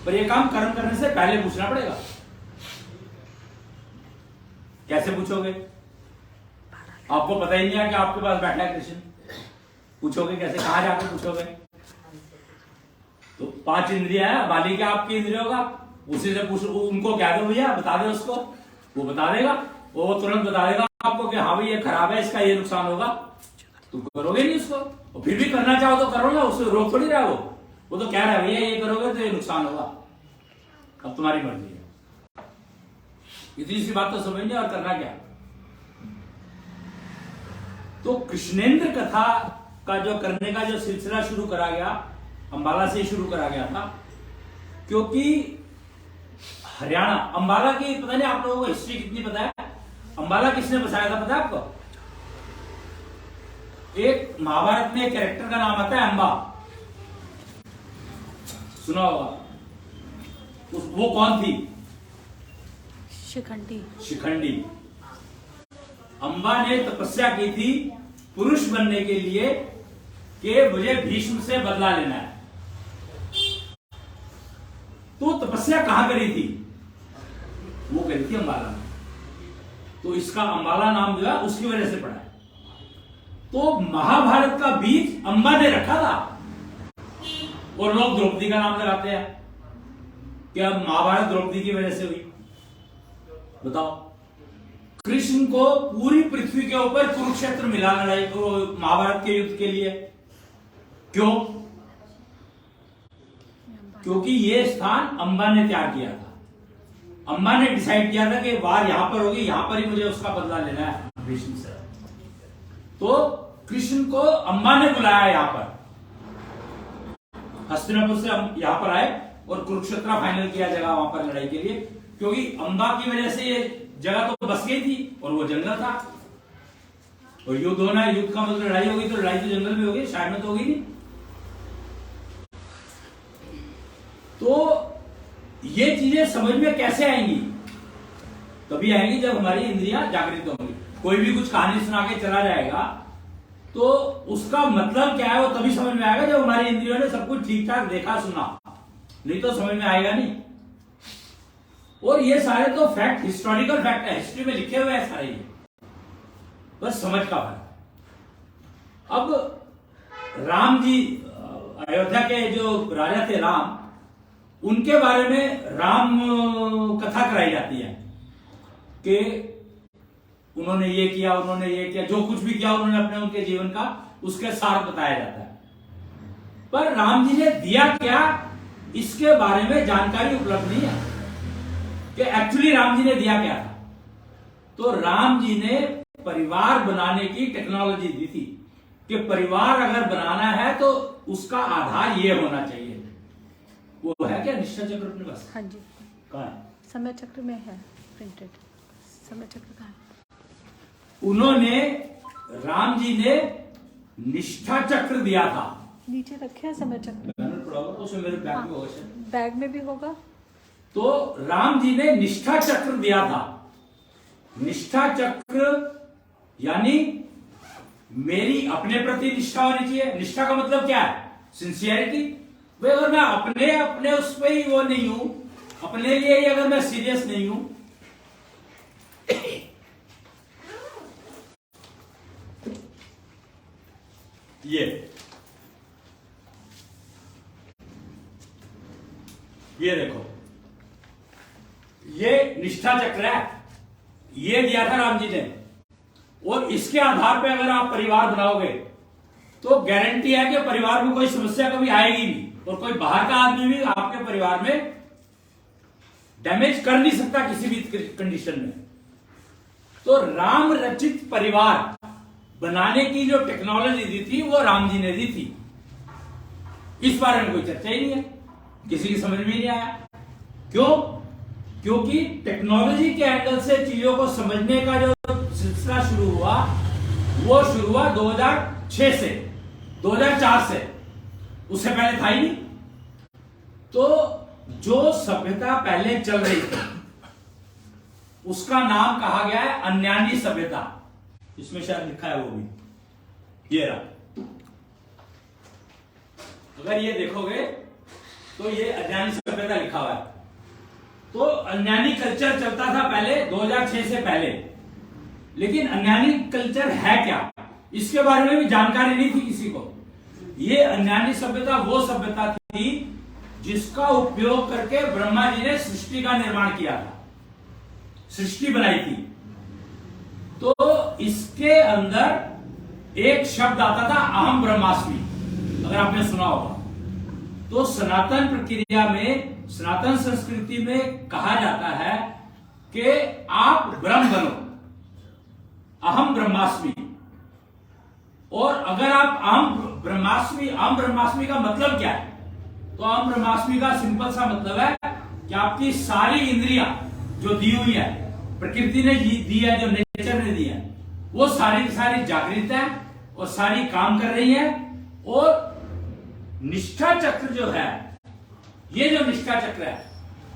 पर ये काम कर्म करने से पहले पूछना पड़ेगा। कैसे पूछोगे? आपको पता ही नहीं है कि आपके पास बैठा है कृष्ण, पूछोगे कैसे? कहां जाकर पूछोगे? तो 5 इंद्रियां है, मालिक है आपकी इंद्रियों का, उसी से पूछो। उनको कह दो भैया बता दे उसको, वो बता देगा, वो तुरंत बता देगा आपको कि हाँ भाई ये खराब है, इसका ये नुकसान होगा। तुम करोगे नहीं उसको, और फिर भी करना चाहो तो करो ना, उससे रोक थोड़ी रहा वो तो कह रहा है भैया ये करोगे तो ये नुकसान होगा, अब तुम्हारी मर्जी है। इतनी सी बात तो समझ लिया, और करना क्या? तो कृष्णेंद्र कथा का जो करने का जो सिलसिला शुरू करा गया, अंबाला से शुरू करा गया था, क्योंकि हरियाणा, अंबाला की पता नहीं आप लोगों को हिस्ट्री कितनी पता है? अंबाला किसने बसाया था पता है आपको? एक महाभारत में एक कैरेक्टर का नाम आता है अंबा, सुना होगा। वो कौन थी? शिखंडी। शिखंडी। अंबा ने तपस्या की थी पुरुष बनने के लिए कि मुझे भीष्म से बदला लेना है। तो तपस्या कहां करी थी? वो करी थी अंबाला में। तो इसका अंबाला नाम जो है उसकी वजह से पड़ा है। तो महाभारत का बीज अंबा ने रखा था, और लोग द्रौपदी का नाम लगाते हैं कि अब महाभारत द्रौपदी की वजह से हुई। बताओ, कृष्ण को पूरी पृथ्वी के ऊपर कुरुक्षेत्र मिला लड़ाई को, महाभारत के युद्ध के लिए। क्यों? क्योंकि ये स्थान अंबा ने तैयार किया था। अंबा ने डिसाइड किया था कि वार यहां पर होगी, यहां पर ही मुझे उसका बदला लेना है भीष्म से। तो कृष्ण को अंबा ने बुलाया यहां पर, हस्तिनापुर से यहां पर आए और कुरुक्षेत्र फाइनल किया जगह वहां पर लड़ाई के लिए, क्योंकि अंबा की वजह से ये जगह तो बस गई थी और वो जंगल था। और युद्ध होना है, युद्ध का मतलब लड़ाई होगी, तो लड़ाई तो जंगल में होगी, शायद में तो होगी नहीं। तो ये चीजें समझ में कैसे आएंगी? तभी आएंगी जब हमारी इंद्रियां जागृत होंगी। कोई भी कुछ कहानी सुना के चला जाएगा तो उसका मतलब क्या है वो तभी समझ में आएगा जब हमारी इंद्रियों ने सब कुछ ठीक ठाक देखा सुना, नहीं तो समझ में आएगा नहीं। और ये सारे तो फैक्ट, हिस्टोरिकल फैक्ट है, हिस्ट्री में लिखे हुए हैं सारे, ये बस समझ का फर्क। अब राम जी, अयोध्या के जो राजा थे राम, उनके बारे में राम कथा कराई जाती है कि उन्होंने ये किया, उन्होंने ये किया, जो कुछ भी किया उन्होंने अपने उनके जीवन का, उसके सार बताया जाता है। पर राम जी ने दिया क्या, इसके बारे में जानकारी उपलब्ध नहीं है कि एक्चुअली राम जी ने दिया क्या था। तो राम जी ने परिवार बनाने की टेक्नोलॉजी दी थी कि परिवार अगर बनाना है तो उसका आधार ये होना चाहिए। वो है क्या निष्ठा चक्र अपने पास? हाँ जी, कहाँ है? समय चक्र में है प्रिंटेड। समय चक्र कहाँ है? उन्होंने, राम जी ने निष्ठा चक्र दिया था। नीचे रखे हैं समय चक्र, मैंने पढ़ा होगा, उसमें मेरे बैग में होगा शायद। बैग में भी होगा। तो राम जी ने निष्ठा चक्र दिया था। निष्ठा चक्र यानी मेरी अपने प्रति निष्ठा होनी चाहिए। निष्ठा का मतलब क्या है? सिंसियरिटी। भाई अगर मैं अपने उस पर ही वो नहीं हूं, अपने लिए ही अगर मैं सीरियस नहीं हूं, ये देखो, ये निष्ठा चक्र है, ये दिया था राम जी ने। और इसके आधार पे अगर आप परिवार बनाओगे तो गारंटी है कि परिवार में कोई समस्या कभी आएगी नहीं, और कोई बाहर का आदमी भी आपके परिवार में डैमेज कर नहीं सकता किसी भी कंडीशन में। तो राम रचित परिवार बनाने की जो टेक्नोलॉजी दी थी वो राम जी ने दी थी। इस बारे में कोई चर्चा ही नहीं है, किसी की समझ में नहीं आया। क्यों? क्योंकि टेक्नोलॉजी के एंगल से चीजों को समझने का जो सिलसिला शुरू हुआ, वो शुरू हुआ 2006 से, 2004 से, उससे पहले था ही नहीं। तो जो सभ्यता पहले चल रही थी उसका नाम कहा गया है अन्यानी सभ्यता। इसमें शायद लिखा है वो भी, ये रहा। अगर ये देखोगे तो ये अन्यानी सभ्यता लिखा हुआ है। तो अन्यानी कल्चर चलता था पहले 2006 से पहले, लेकिन अन्यानी कल्चर है क्या इसके बारे में भी जानकारी नहीं थी किसी को। ये अन्यानी सभ्यता वो सभ्यता थी जिसका उपयोग करके ब्रह्मा जी ने सृष्टि का निर्माण किया था, सृष्टि बनाई थी। तो इसके अंदर एक शब्द आता था अहम ब्रह्मास्मि, अगर आपने सुना होगा। तो सनातन प्रक्रिया में, सनातन संस्कृति में कहा जाता है कि आप ब्रह्म बनो, अहम ब्रह्मास्मि। और अगर आप अहम ब्रह्मास्मि का मतलब क्या है? तो अहम ब्रह्मास्मि का सिंपल सा मतलब है कि आपकी सारी इंद्रियां जो दी हुई है, प्रकृति ने दी है, जो नेचर ने दी है, वो सारी की सारी जागृत है और सारी काम कर रही है। और निष्ठा चक्र जो है, ये जो निष्ठा चक्र है,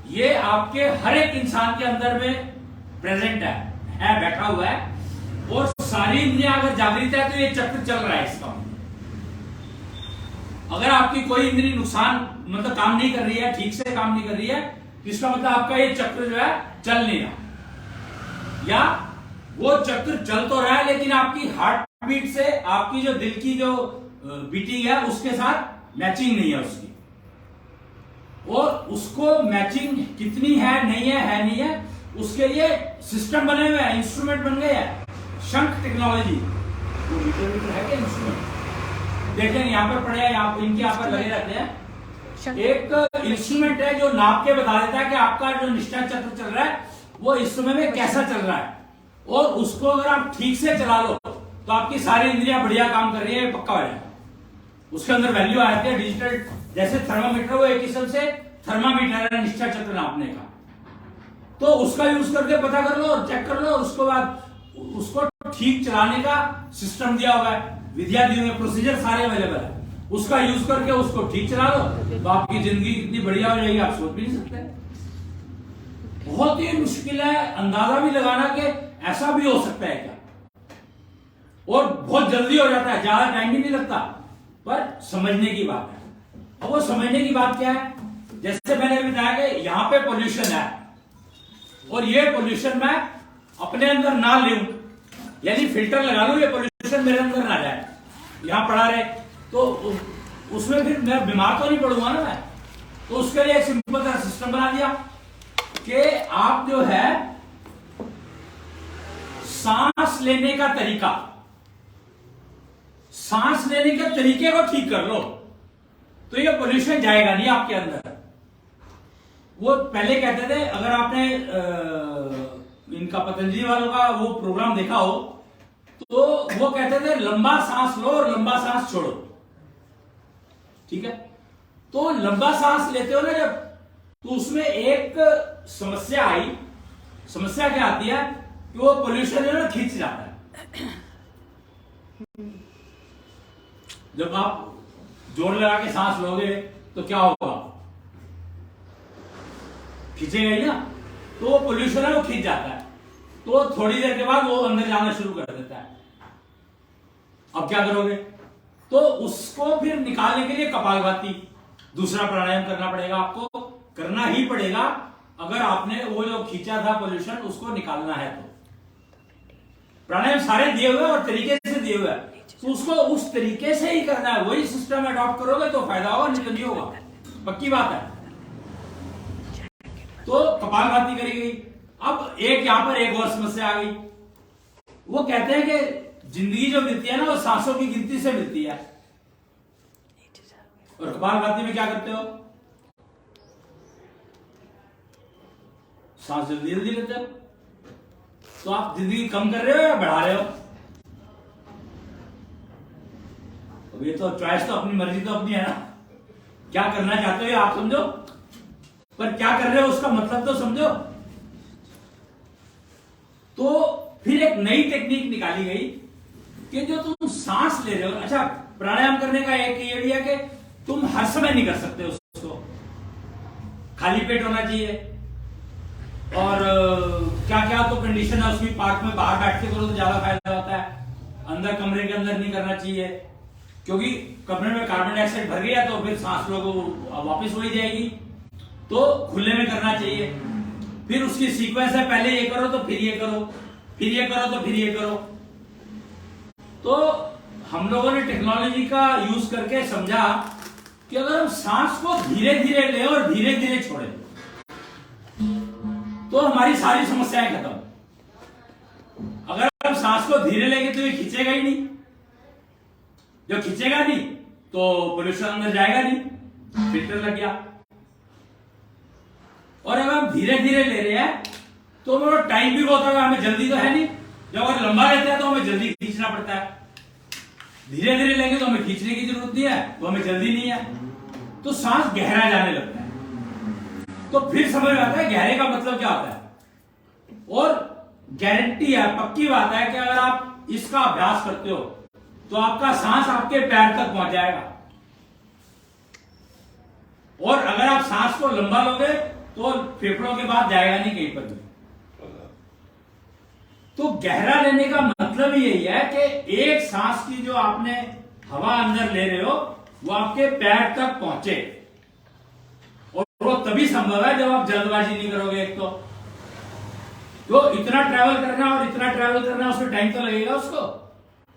ये आपके हर एक इंसान के अंदर में प्रेजेंट है बैठा हुआ है। और सारी इंद्रियां अगर जागृत है तो ये चक्र चल रहा है इसका। अगर आपकी कोई इंद्री नुकसान मतलब काम नहीं कर रही है, ठीक से काम नहीं कर रही है, तो इसका मतलब आपका ये चक्र जो है चल नहीं रहा। या वो चक्र चल तो रहा है लेकिन आपकी हार्ट बीट से, आपकी जो दिल की जो बीटिंग है उसके साथ मैचिंग नहीं है उसकी। और उसको मैचिंग कितनी है नहीं है, उसके लिए सिस्टम बने हुए हैं, इंस्ट्रूमेंट बन गए हैं। शंख टेक्नोलॉजी, वो मीटर है क्या इंस्ट्रूमेंट? देखें यहाँ पर पड़े हैं, इनके यहाँ पर लगे रहते हैं। एक इंस्ट्रूमेंट है जो नाप के बता देता है कि आपका जो निष्ठा चक्र चल रहा है वो इस समय में कैसा चल रहा है। और उसको अगर आप ठीक से चला लो तो आपकी सारी इंद्रियां बढ़िया काम कर रही है, पक्का हो जाए। उसके अंदर वैल्यू आ जाती है डिजिटल, जैसे थर्मामीटर, वो एक किस्म से थर्मामीटर है निष्ठा चक्र नापने का। तो उसका यूज करके पता कर लो और चेक कर लो। उसके बाद उसको ठीक चलाने का सिस्टम दिया हुआ है, विधियां दी हुई है, प्रोसीजर सारे अवेलेबल है। उसका यूज करके उसको ठीक चला लो तो आपकी जिंदगी कितनी बढ़िया हो जाएगी, आप सोच भी नहीं सकते। बहुत ही मुश्किल है अंदाजा भी लगाना कि ऐसा भी हो सकता है क्या। और बहुत जल्दी हो जाता है, ज्यादा टाइम भी नहीं लगता, पर समझने की बात है। अब वो समझने की बात क्या है? जैसे मैंने बताया कि यहाँ पे पोल्यूशन है और ये पोल्यूशन मैं अपने अंदर ना लूं, यानी फिल्टर लगा लूं, ये पोल्यूशन मेरे अंदर ना जाए, यहां पड़ा रहे, तो उसमें फिर मैं बीमार तो नहीं पड़ूंगा ना मैं। तो उसके लिए एक सिंपल सा सिस्टम बना दिया कि आप जो है सांस लेने का तरीका, सांस लेने के तरीके को ठीक कर लो। तो ये पोल्यूशन जाएगा नहीं आपके अंदर। वो पहले कहते थे, अगर आपने इनका पतंजलि वालों का वो प्रोग्राम देखा हो, तो वो कहते थे लंबा सांस लो और लंबा सांस छोड़ो। ठीक है, तो लंबा सांस लेते हो ना जब, तो उसमें एक समस्या आई। समस्या क्या आती है कि वो पोल्यूशन जो है ना खींच जाता है। जब आप जोर लगा के सांस लोगे तो क्या होगा, खींचेगा ही ना, तो वो पोल्यूशन है वो खींच जाता है। तो थोड़ी देर के बाद वो अंदर जाना शुरू कर देता है। अब क्या करोगे, तो उसको फिर निकालने के लिए कपालभाति दूसरा प्राणायाम करना पड़ेगा, आपको करना ही पड़ेगा। अगर आपने वो जो खींचा था पोल्यूशन उसको निकालना है तो प्राणायाम सारे दिए हुए और तरीके से दिए हुए हैं, तो उसको उस तरीके से ही करना है। वही सिस्टम अडॉप्ट करोगे तो फायदा होगा, नहीं तो नहीं होगा, पक्की बात है। तो कपालभाति करी गई। अब एक यहां पर एक और समस्या आ गई। वो कहते हैं कि जिंदगी जो मिलती है ना वो सांसों की गिनती से मिलती है। और कपालभाति में क्या करते हो, सांस जल्दी जल्दी लेते हो। तो आप जिंदगी कम कर रहे हो या बढ़ा रहे हो? अब ये तो चॉइस तो अपनी मर्जी तो अपनी है ना, क्या करना चाहते हो आप समझो, पर क्या कर रहे हो उसका मतलब तो समझो। तो फिर एक नई टेक्निक निकाली गई कि जो तुम सांस ले रहे हो, अच्छा प्राणायाम करने का एक ये भी है कि तुम हर समय नहीं कर सकते उसको, खाली पेट होना चाहिए। और क्या क्या तो कंडीशन है उसकी, पार्क में बाहर बैठ के करो तो ज्यादा फायदा होता है, अंदर कमरे के अंदर नहीं करना चाहिए, क्योंकि कमरे में कार्बन डाइऑक्साइड भर गया तो फिर सांस लोगों को वापस हो ही जाएगी। तो खुले में करना चाहिए। फिर उसकी सीक्वेंस है, पहले ये करो तो फिर ये करो, फिर ये करो तो फिर ये करो। तो हम लोगों ने टेक्नोलॉजी का यूज करके समझा कि अगर हम सांस को धीरे धीरे लें और धीरे धीरे छोड़ें तो हमारी सारी समस्याएं खत्म। अगर हम सांस को धीरे लेंगे तो ये खींचेगा ही नहीं, जो खींचेगा नहीं तो पोल्यूशन अंदर जाएगा नहीं, फिल्टर लग गया। और अगर हम धीरे धीरे ले रहे हैं तो हमारा टाइम भी बहुत होगा, हमें जल्दी तो है नहीं। जब अगर लंबा लेते हैं तो हमें जल्दी खींचना पड़ता है, धीरे धीरे लेंगे तो हमें खींचने की जरूरत नहीं है, तो हमें जल्दी नहीं है, तो सांस गहरा जाने लगता है। तो फिर समझ में आता है गहरे का मतलब क्या होता है। और गारंटी है, पक्की बात है कि अगर आप इसका अभ्यास करते हो तो आपका सांस आपके पैर तक पहुंच जाएगा। और अगर आप सांस को लंबा लोगे तो फेफड़ों के बाद जाएगा नहीं कहीं पर भी। तो गहरा लेने का मतलब यही है कि एक सांस की जो आपने हवा अंदर ले रहे हो वो आपके पैर तक पहुंचे, और वो तभी संभव है जब आप जल्दबाजी नहीं करोगे। एक तो इतना ट्रैवल करना और इतना ट्रैवल करना, उसमें टाइम तो लगेगा उसको,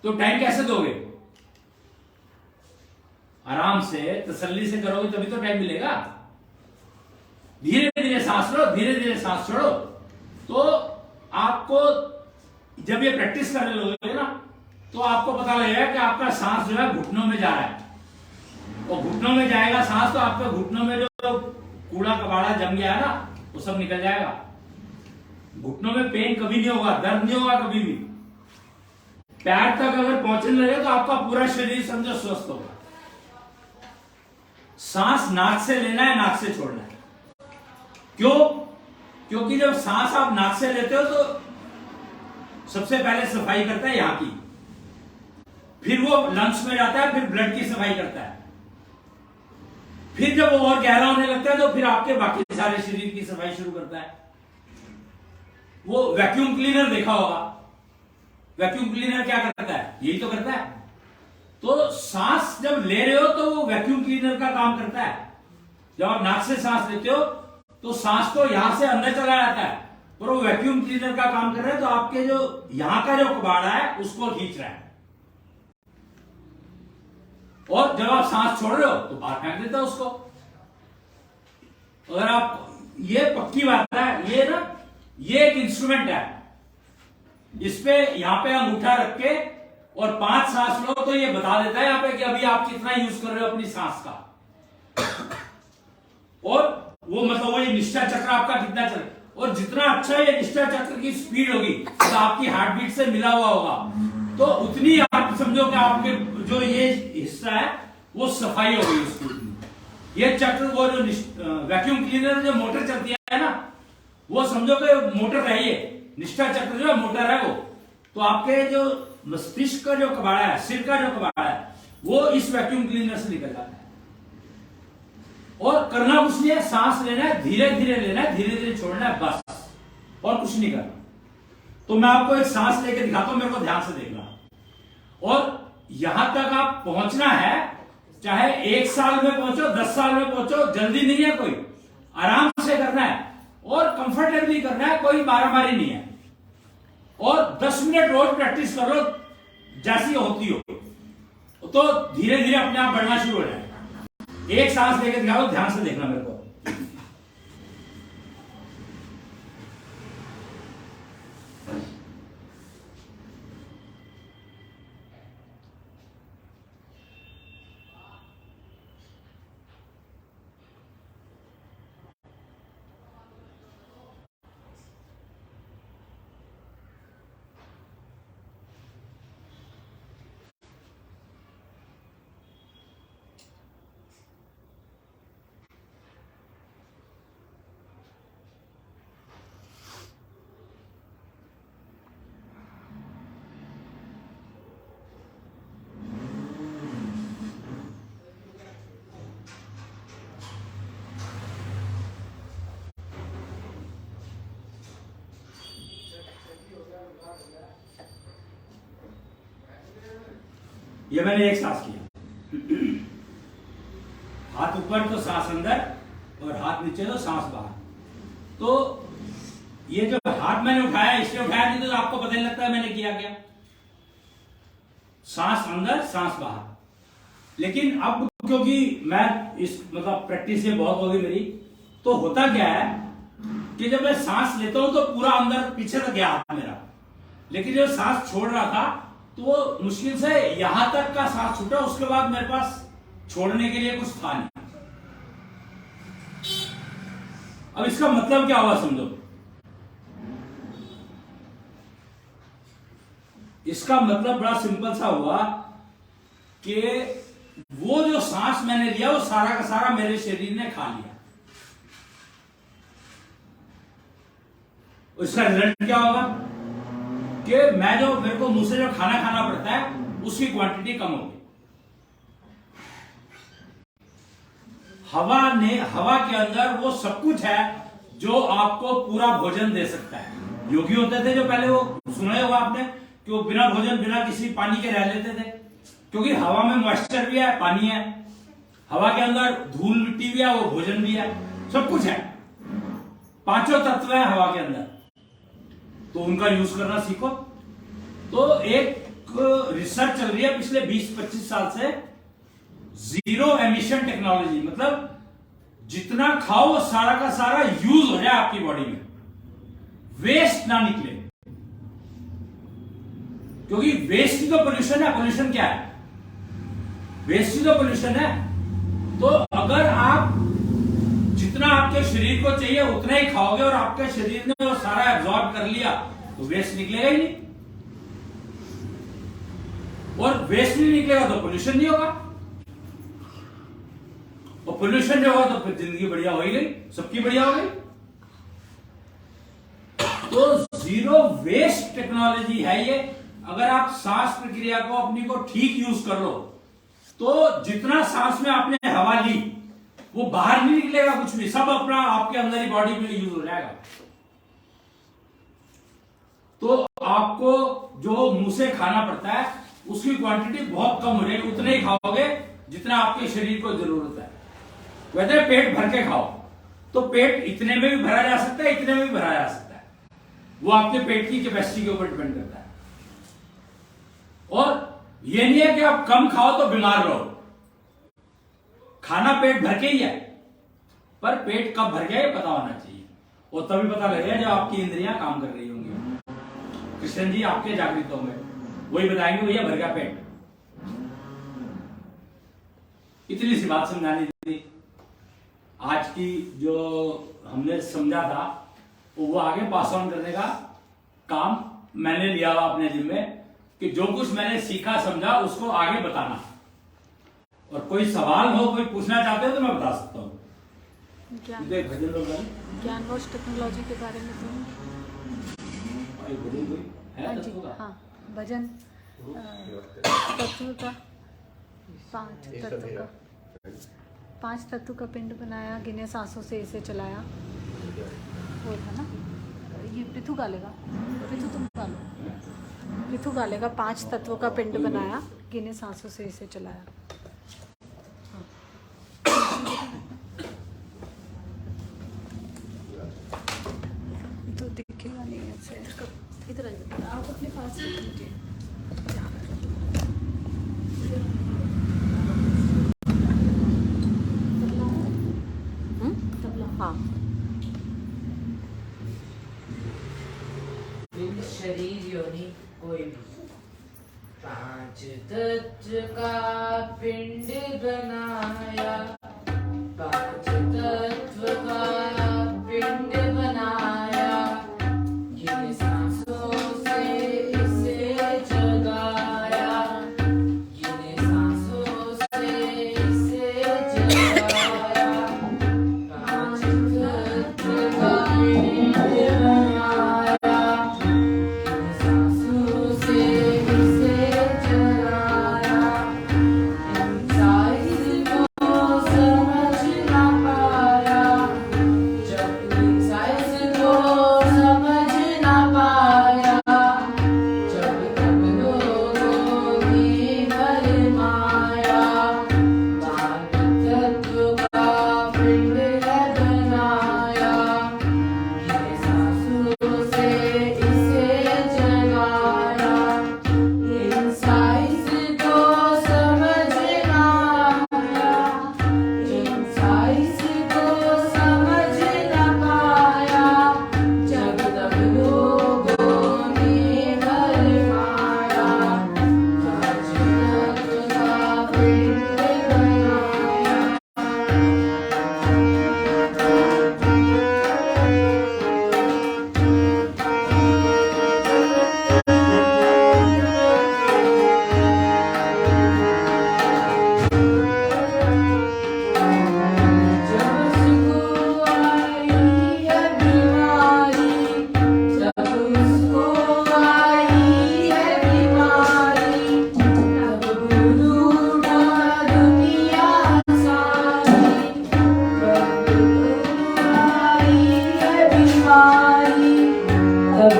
तो टाइम कैसे दोगे? आराम से तसल्ली से करोगे तभी तो टाइम मिलेगा। धीरे धीरे सांस लो, धीरे धीरे सांस छोड़ो। तो आपको जब ये प्रैक्टिस करने लोगे ना तो आपको पता लगेगा कि आपका सांस जो है घुटनों में जा रहा है, और घुटनों में जाएगा सांस तो आपके घुटनों में जो कूड़ा कबाड़ा जम गया है ना वो सब निकल जाएगा। घुटनों में पेन कभी नहीं होगा, दर्द नहीं होगा कभी भी। पैर तक अगर पहुंचने लगे तो आपका पूरा शरीर समझो स्वस्थ होगा। सांस नाक से लेना है, नाक से छोड़ना है। क्यों? क्योंकि जब सांस आप नाक से लेते हो तो सबसे पहले सफाई करता है यहां की, फिर वो लंग्स में जाता है, फिर ब्लड की सफाई करता है, फिर जब वो और गहरा होने लगता है तो फिर आपके बाकी सारे शरीर की सफाई शुरू करता है। वो वैक्यूम क्लीनर देखा होगा, वैक्यूम क्लीनर क्या करता है? यही तो करता है। तो सांस जब ले रहे हो तो वो वैक्यूम क्लीनर का काम करता है। जब आप नाक से सांस लेते हो तो सांस तो यहां से अंदर चला जाता है, और वो वैक्यूम क्लीनर का काम कर रहा है, तो आपके जो यहां का जो कबाड़ा है उसको खींच रहा है। और जब आप सांस छोड़ रहे हो तो बाहर फेंक देता है उसको। अगर आप, ये पक्की बात है, ये ना ये एक इंस्ट्रूमेंट है, इस पे यहां पे अंगूठा रख के और 5 सांस लो तो ये बता देता है यहाँ पे कि अभी आप कितना यूज कर रहे हो अपनी सांस का। वो मतलब वो ये निष्ठा चक्र आपका कितना चल, और जितना अच्छा ये निष्ठा चक्र की स्पीड होगी तो आपकी हार्ट बीट से मिला हुआ होगा, तो उतनी आप समझो कि आपके जो ये हिस्सा है वो सफाई हो गई उसकी। ये चक्र वो जो वैक्यूम क्लीनर जो मोटर चलती है ना, वो समझो कि मोटर है ये निष्ठा चक्र जो है मोटर है वो। तो आपके जो मस्तिष्क का जो कबाड़ा है, सिर का जो कबाड़ा है, वो इस वैक्यूम क्लीनर से निकल जाता है। और करना कुछ नहीं है, सांस लेना है, धीरे धीरे लेना है, धीरे धीरे छोड़ना है, बस, और कुछ नहीं करना। तो मैं आपको एक सांस लेके दिखाता हूं, मेरे को ध्यान से देखना। और यहां तक आप पहुंचना है, चाहे 1 साल में पहुंचो, 10 साल में पहुंचो, जल्दी नहीं है कोई, आराम से करना है और कंफर्टेबली करना है, कोई मारामारी नहीं है। और 10 मिनट रोज प्रैक्टिस कर लो जैसी होती हो, तो धीरे धीरे अपने आप बढ़ना शुरू हो जाएगा। एक सांस लेके दिखाओ, ध्यान से देखना मेरे को। ये मैंने एक सांस किया, हाथ ऊपर तो सांस अंदर और हाथ नीचे तो सांस बाहर। तो ये जो हाथ मैंने उठाया, इसलिए उठाया नहीं तो आपको पता नहीं लगता है मैंने किया क्या। सांस अंदर सांस बाहर। लेकिन अब क्योंकि मैं इस मतलब प्रैक्टिस ये बहुत होगी मेरी, तो होता क्या है कि जब मैं सांस लेता हूं तो पूरा अंदर पीछे तक गया हाथ मेरा, लेकिन जब सांस छोड़ रहा था तो मुश्किल से यहां तक का सांस छूटा, उसके बाद मेरे पास छोड़ने के लिए कुछ था नहीं। अब इसका मतलब क्या हुआ समझो। इसका मतलब बड़ा सिंपल सा हुआ कि वो जो सांस मैंने लिया वो सारा का सारा मेरे शरीर ने खा लिया। इसका रिजल्ट क्या होगा कि मैं जो मेरे को मुंह से जो खाना खाना पड़ता है उसकी क्वांटिटी कम होगी। हवा के अंदर वो सब कुछ है जो आपको पूरा भोजन दे सकता है। योगी होते थे जो पहले, वो सुना होगा आपने कि वो बिना भोजन बिना किसी पानी के रह लेते थे, क्योंकि हवा में मॉइस्चर भी है, पानी है, हवा के अंदर धूल मिट्टी भी है, वो भोजन भी है, सब कुछ है, 5 तत्व है हवा के अंदर। तो उनका यूज करना सीखो। तो एक रिसर्च चल रही है पिछले 20-25 साल से, जीरो एमिशन टेक्नोलॉजी, मतलब जितना खाओ वो सारा का सारा यूज हो जाए आपकी बॉडी में, वेस्ट ना निकले। क्योंकि वेस्ट ही तो पोल्यूशन है। पोल्यूशन क्या है? वेस्ट ही तो पोल्यूशन है। तो अगर आप जितना आपके शरीर को चाहिए उतना ही खाओगे और आपके शरीर ने वो सारा एब्जॉर्ब कर लिया तो वेस्ट निकलेगा ही नहीं, और वेस्ट नहीं निकलेगा तो पोल्यूशन नहीं होगा, और पोल्यूशन जो होगा तो फिर जिंदगी बढ़िया हो ही गई, सबकी बढ़िया हो गई। तो जीरो वेस्ट टेक्नोलॉजी है ये। अगर आप सांस प्रक्रिया को अपनी को ठीक यूज कर लो तो जितना सांस में आपने हवा ली वो बाहर नहीं निकलेगा कुछ भी, सब अपना आपके अंदर ही बॉडी में यूज हो जाएगा। तो आपको जो मुंह से खाना पड़ता है उसकी क्वांटिटी बहुत कम हो जाएगी, उतने ही खाओगे जितना आपके शरीर को जरूरत है। वैसे पेट भर के खाओ तो पेट इतने में भी भरा जा सकता है, इतने में भी भरा जा सकता है, वो आपके पेट की कैपेसिटी के ऊपर डिपेंड करता है। और ये नहीं है कि आप कम खाओ तो बीमार रहो, खाना पेट भर के ही है, पर पेट कब भर गया ये पता होना चाहिए, और तभी पता लगेगा जब आपकी इंद्रियां काम कर रही होंगी। कृष्ण जी आपके जागृत होंगे, वही बताएंगे भैया भर गया पेट। इतनी सी बात समझानी थी। आज की जो हमने समझा था वो आगे पास ऑन करने का काम मैंने लिया हुआ अपने जिम्मे, कि जो कुछ मैंने सीखा समझा उसको आगे बताना। और कोई सवाल हो, कोई पूछना चाहते हो तो मैं बता सकता हूँ। भजन लोग ज्ञानवश टेक्नोलॉजी के बारे में तो भजन कोई है हाँ जी, तत्व का? हाँ भजन तत्व का, पांच तत्व का पिंड बनाया, गिने सांसों से इसे चलाया, वो था ना। ये पृथु गालेगा, पृथु तुम गालो, पृथु गालेगा। 5 तत्वों का पिंड बनाया, गिने सांसों से इसे चलाया। तो दिखेगा नहीं ऐसे, इधर आ जाओ। आप अपने पास रख लीजिए। हाँ बिन शरीर योनि कोई भी 5 तत्व का पिंड बनाया, 5 तत्व का पिंड बनाया, गिने सांसों से इसे जगाया, गिने सांसों से इसे जगाया, 5 तत्व का पिंड बनाया, गिने सांसों से इसे जगाया। इंसाइज को समझ ना पाया, जब इंसाइज को समझ ना पाया, जब तक लोगों ने भरमाया, 5 तत्व का पिंड है बनाया, गिने सांसों से इसे जगाया। इंसाइज को समझ ना आया, इंसाइज को समझ ना पाया, जब तक लोगों ने भरमाया, 5 तत्व का पिंड बनाया। जब उसको आई है बीमारी, जब उसको आई है बीमारी, तब ढूंढा दुनिया सारी, तब आई है बीमारी, तब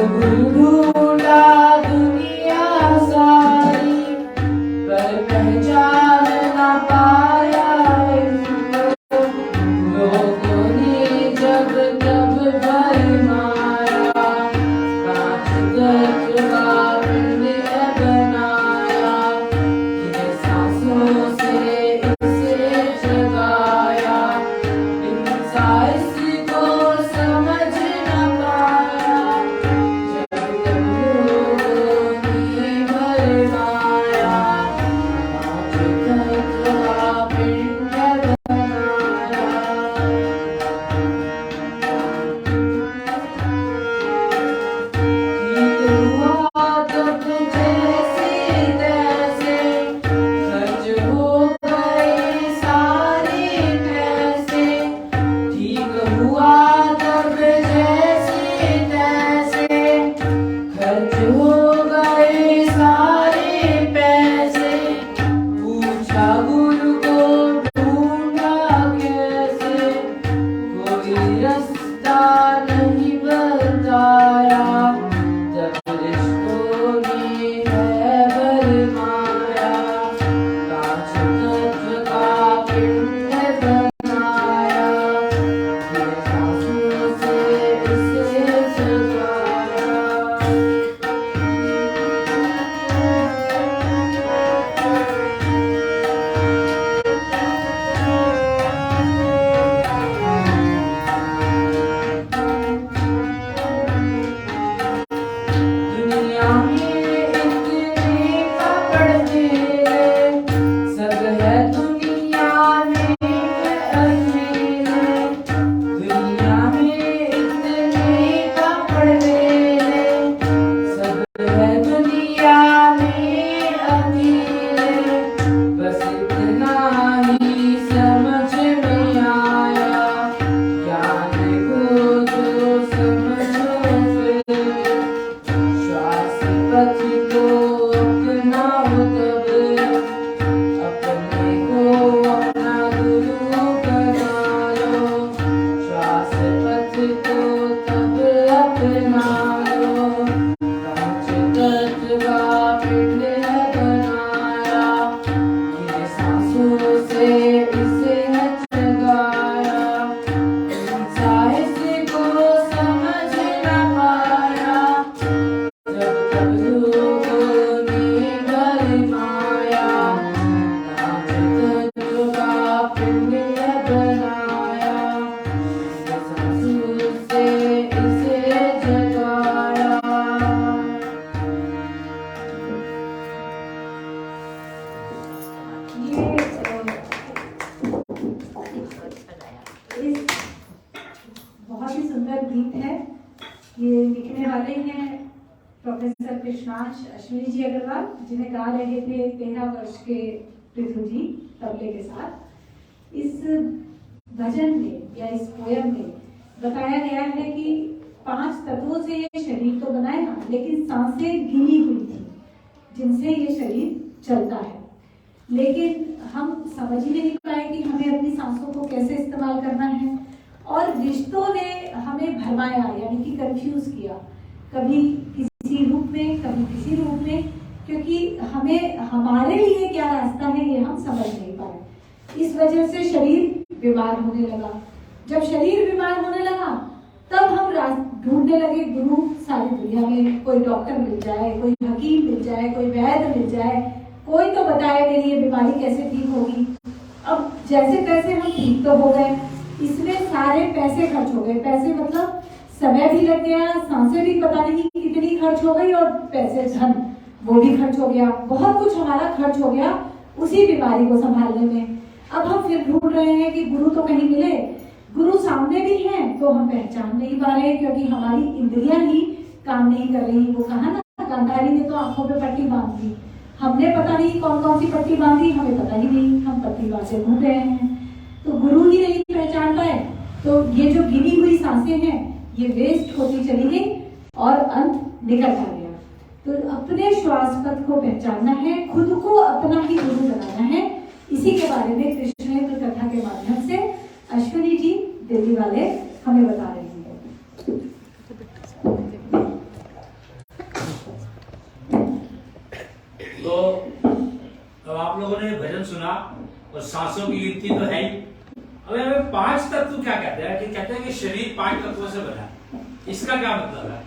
ढूंढा दुनिया सारी, पर पहचान ना पाया इनको, लोगों ने जब तब भरमाया, 5 तत्व का पिंड है बनाया, गिने सांसों से इसे जगाया। इंसाइज को समझ ना पाया, जब तक लोगों ने भरमाया, 5 तत्व का पिंड है बनाया। ठीक हुआ तब जैसे तैसे, खर्च हो गए सारे पैसे, ठीक हुआ तब जैसे तैसे, खर्च हो गए सारे पैसे, पूछा गुरु को ढूंढा कैसे, कोई रास्ता नहीं बताया, जब रिश्तों ने है भरमाया, 5 तत्व का पिंड है बनाया, गिने सांसों से इसे जगाया। सुंदर गीत है। ये लिखने वाले हैं प्रोफेसर कृष्णांश अश्विनी जी अग्रवाल, जिन्हें गा रहे थे 13 वर्ष के पृथु जी तबले के साथ। इस भजन में या इस पोयम में बताया गया है कि 5 तत्वों से ये शरीर तो बनाया, लेकिन सांसें गिनी हुई थी जिनसे ये शरीर चलता है। लेकिन हम समझ ही नहीं पाए कि हमें अपनी सांसों को कैसे इस्तेमाल करना है, और रिश्तों ने हमें भरमाया, यानी कि कंफ्यूज किया, कभी किसी रूप में कभी किसी रूप में, क्योंकि हमें हमारे लिए क्या रास्ता है ये हम समझ नहीं पाए। इस वजह से शरीर बीमार होने लगा। जब शरीर बीमार होने लगा तब हम ढूंढने लगे गुरु सारी दुनिया में, कोई डॉक्टर मिल जाए, कोई हकीम मिल जाए, कोई वैद्य मिल जाए, कोई तो बताए मेरी ये बीमारी कैसे ठीक होगी। अब जैसे तैसे हम ठीक तो हो गए, इसमें सारे पैसे खर्च हो गए। पैसे मतलब समय भी लग गया, सांसें भी पता नहीं कितनी खर्च हो गई, और पैसे धन वो भी खर्च हो गया। बहुत कुछ हमारा खर्च हो गया उसी बीमारी को संभालने में। अब हम फिर ढूंढ रहे हैं कि गुरु तो कहीं मिले। गुरु सामने भी हैं तो हम पहचान नहीं पा रहे, क्योंकि हमारी इंद्रियां ही काम नहीं कर रही। वो कहा ना, गांधारी ने तो आंखों पे पट्टी बांध दी, हमने पता नहीं कौन कौन सी पट्टी बांधी, हमें पता ही नहीं, हम पट्टी बांधे घूम रहे हैं। तो गुरु ही नहीं पहचान पाए, तो ये जो गिनी हुई सांसें हैं ये वेस्ट होती चली गई और अंत निकल आ गया। तो अपने श्वास पथ को पहचानना है, खुद को अपना ही गुरु बनाना है। इसी के बारे में कृष्णेंद्र कथा के माध्यम से अश्विनी जी दिल्ली वाले हमें बता रहे हैं। तो अब आप लोगों ने भजन सुना और सांसों की गिनती तो है ही। अब हमें 5 तत्व क्या कहते हैं? कि कहते हैं कि शरीर 5 तत्वों से बना है। इसका क्या मतलब है?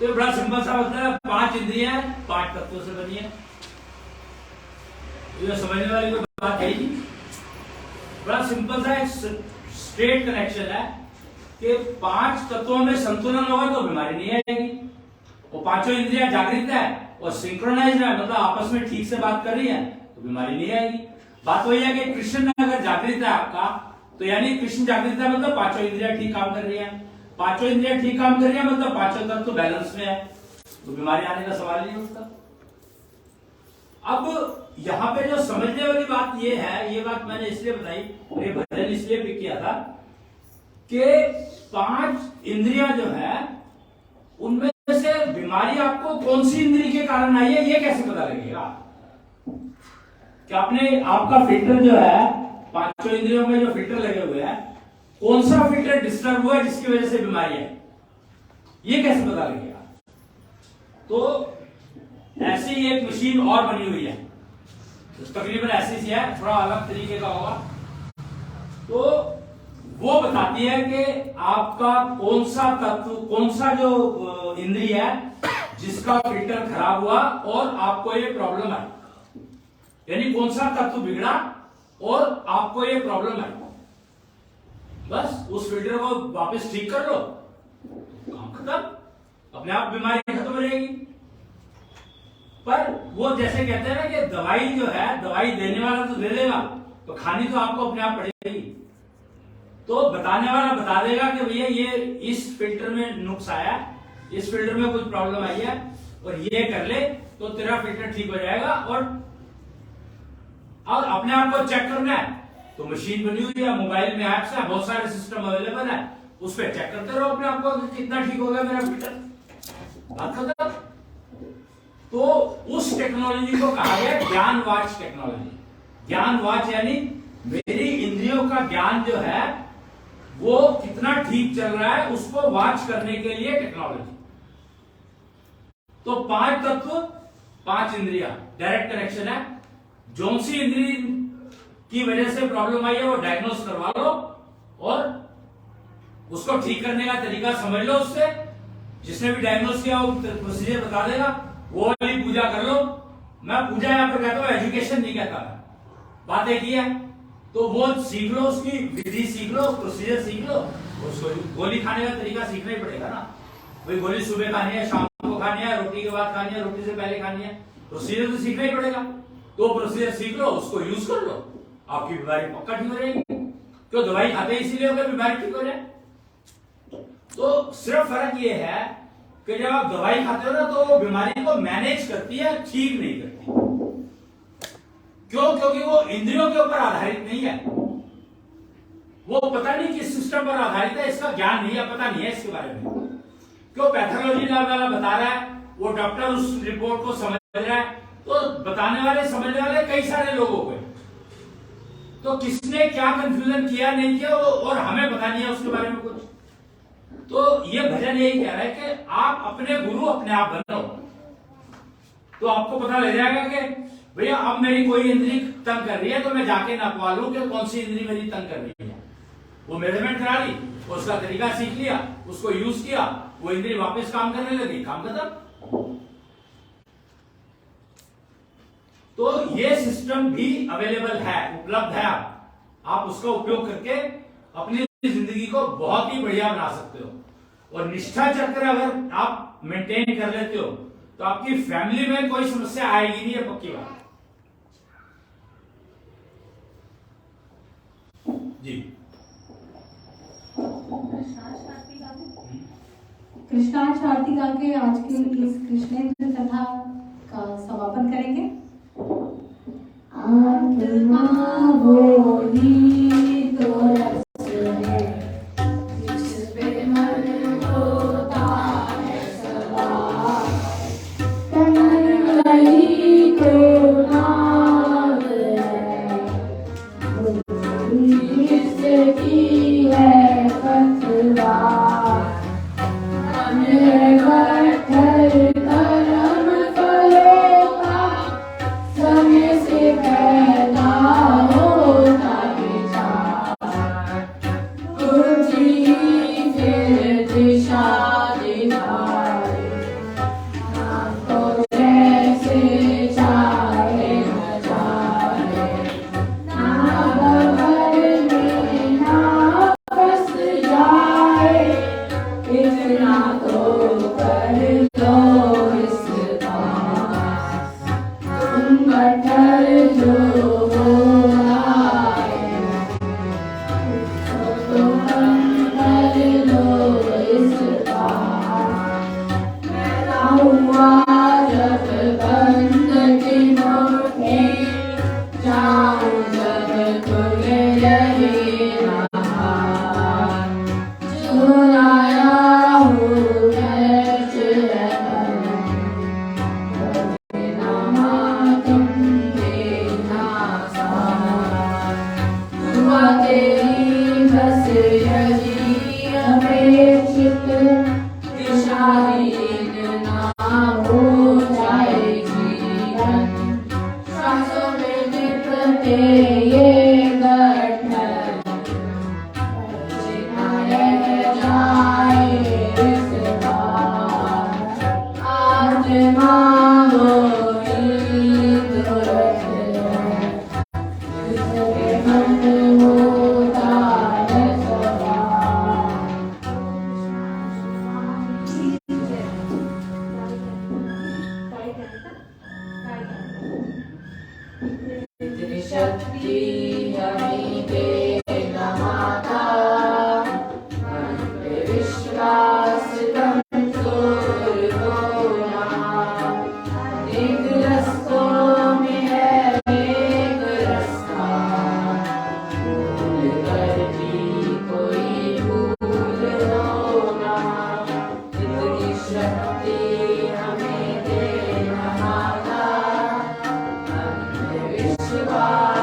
तो बड़ा सिंपल सा मतलब है, 5 इंद्रियां 5 तत्वों से बनी है। ये समझने वाली कोई बात है ही नहीं। बड़ा सिंपल सा एक स्ट्रेट कनेक्शन है कि 5 तत्वों में संतुलन होगा तो बीमारी नहीं आएगी। वो 5 इंद्रियां जागृत है और सिंक्रोनाइज है, मतलब आपस में ठीक से बात कर रही है, तो बीमारी नहीं आएगी। बात वही है कि कृष्ण अगर जागृत है आपका, तो यानी कृष्ण जागृत है मतलब 5 इंद्रियां ठीक काम कर रही है। 5 इंद्रियां ठीक काम कर रही है मतलब 5 तत्व बैलेंस में है, तो बीमारी आने का सवाल नहीं उठता। अब यहाँ पे जो समझने वाली बात ये है, ये बात मैंने इसलिए बताई, ये भजन इसलिए पिक किया था कि 5 इंद्रियां जो है उनमें से बीमारी आपको कौन सी इंद्रिय के कारण आई है, ये कैसे पता लगेगा? कि आपने आपका फिल्टर जो है 5 इंद्रियों में जो फिल्टर लगे हुए हैं, कौन सा फिल्टर डिस्टर्ब हुआ है जिसकी वजह से बीमारी है, ये कैसे पता लगेगा? तो ऐसी एक मशीन और बनी हुई है, तकरीबन ऐसी सी है, थोड़ा अलग तरीके का होगा। तो वो बताती है कि आपका कौन सा तत्व, कौन सा जो इंद्रिय है जिसका फिल्टर खराब हुआ और आपको ये प्रॉब्लम है, यानी कौन सा तत्व बिगड़ा और आपको ये प्रॉब्लम है। बस उस फिल्टर को वापस ठीक कर लो, काम खत्म, अपने आप बीमारी खत्म हो जाएगी। पर वो जैसे कहते हैं ना कि दवाई जो है, दवाई देने वाला तो दे देगा, तो खानी तो आपको अपने आप पड़ेगी। तो बताने वाला बता देगा कि भैया ये इस फिल्टर में नुक्स आया, इस फिल्टर में कुछ प्रॉब्लम आई है, और ये कर ले तो तेरा फिल्टर ठीक हो जाएगा। और अपने आप को चेक करना है तो मशीन बनी हुई है, मोबाइल में ऐप्स है, बहुत सारे सिस्टम अवेलेबल है, उस पर चेक करते रहो अपने आप को कितना ठीक हो गया मेरा फिल्टर, बात खत्म। तो उस टेक्नोलॉजी को कहा गया ज्ञान वाच टेक्नोलॉजी। ज्ञान वाच यानी मेरी इंद्रियों का ज्ञान जो है वो कितना ठीक चल रहा है, उसको वाच करने के लिए टेक्नोलॉजी। तो 5 तत्व 5 इंद्रियां डायरेक्ट कनेक्शन है। जो सी इंद्रिय की वजह से प्रॉब्लम आई है वो डायग्नोस करवा लो और उसको ठीक करने का तरीका समझ लो उससे। जिसने भी डायग्नोस किया वो प्रोसीजर बता देगा, वो वाली पूजा कर लो। मैं पूजा यहां पर कहता हूं, एजुकेशन नहीं कहता, बात एक ही है। तो वो सीख लो, उसकी विधि सीख लो, प्रोसीजर सीख लो। उसको गोली खाने का तरीका सीखना ही पड़ेगा ना, भाई गोली सुबह खानी है, शाम को खानी है, रोटी के बाद खानी है, रोटी से पहले खानी है, प्रोसीजर तो सीखना ही पड़ेगा। तो प्रोसीजर सीख लो, उसको यूज कर लो, आपकी बीमारी पक्का ठीक हो जाएगी। क्यों दवाई खाते इसीलिए होगा बीमारी ठीक हो जाए। तो सिर्फ फर्क ये है कि जब आप दवाई खाते हो ना तो वो बीमारी को मैनेज करती है, ठीक नहीं करती। क्यों? क्योंकि वो इंद्रियों के ऊपर आधारित नहीं है, वो पता नहीं किस सिस्टम पर आधारित है, इसका ज्ञान नहीं है, पता नहीं है इसके बारे में। क्यों? पैथोलॉजी वाला बता रहा है, वो डॉक्टर उस रिपोर्ट को समझ रहा है, तो बताने वाले समझने वाले कई सारे लोगों को, तो किसने क्या कंफ्यूजन किया नहीं किया वो और हमें पता नहीं है उसके बारे में कुछ। तो ये भजन यही कह रहा है कि आप अपने गुरु अपने आप बनो, तो आपको पता लग जाएगा कि भैया अब मेरी कोई इंद्री तंग कर रही है तो मैं जाके नापवा लूं कि कौन सी इंद्री मेरी तंग कर रही है। वो मेजरमेंट करा ली, उसका तरीका सीख लिया, उसको यूज किया, वो इंद्री वापस काम करने लगी, काम खत्म। तो ये सिस्टम भी अवेलेबल है, उपलब्ध है, आप उसका उपयोग करके अपनी जिंदगी को बहुत ही बढ़िया बना सकते हो। और निष्ठा चक्र अगर आप मेंटेन कर लेते हो तो आपकी फैमिली में कोई समस्या आएगी नहीं, है पक्की बात जी। कृष्णार्थ आरती गा के आज की इस कृष्णेंद्र कथा का समापन करेंगे। आत्मा बोली तो रस है, जिस पे मन होता है सवार, तन रही तो नाम है, जिसकी है पतवार। Shiva.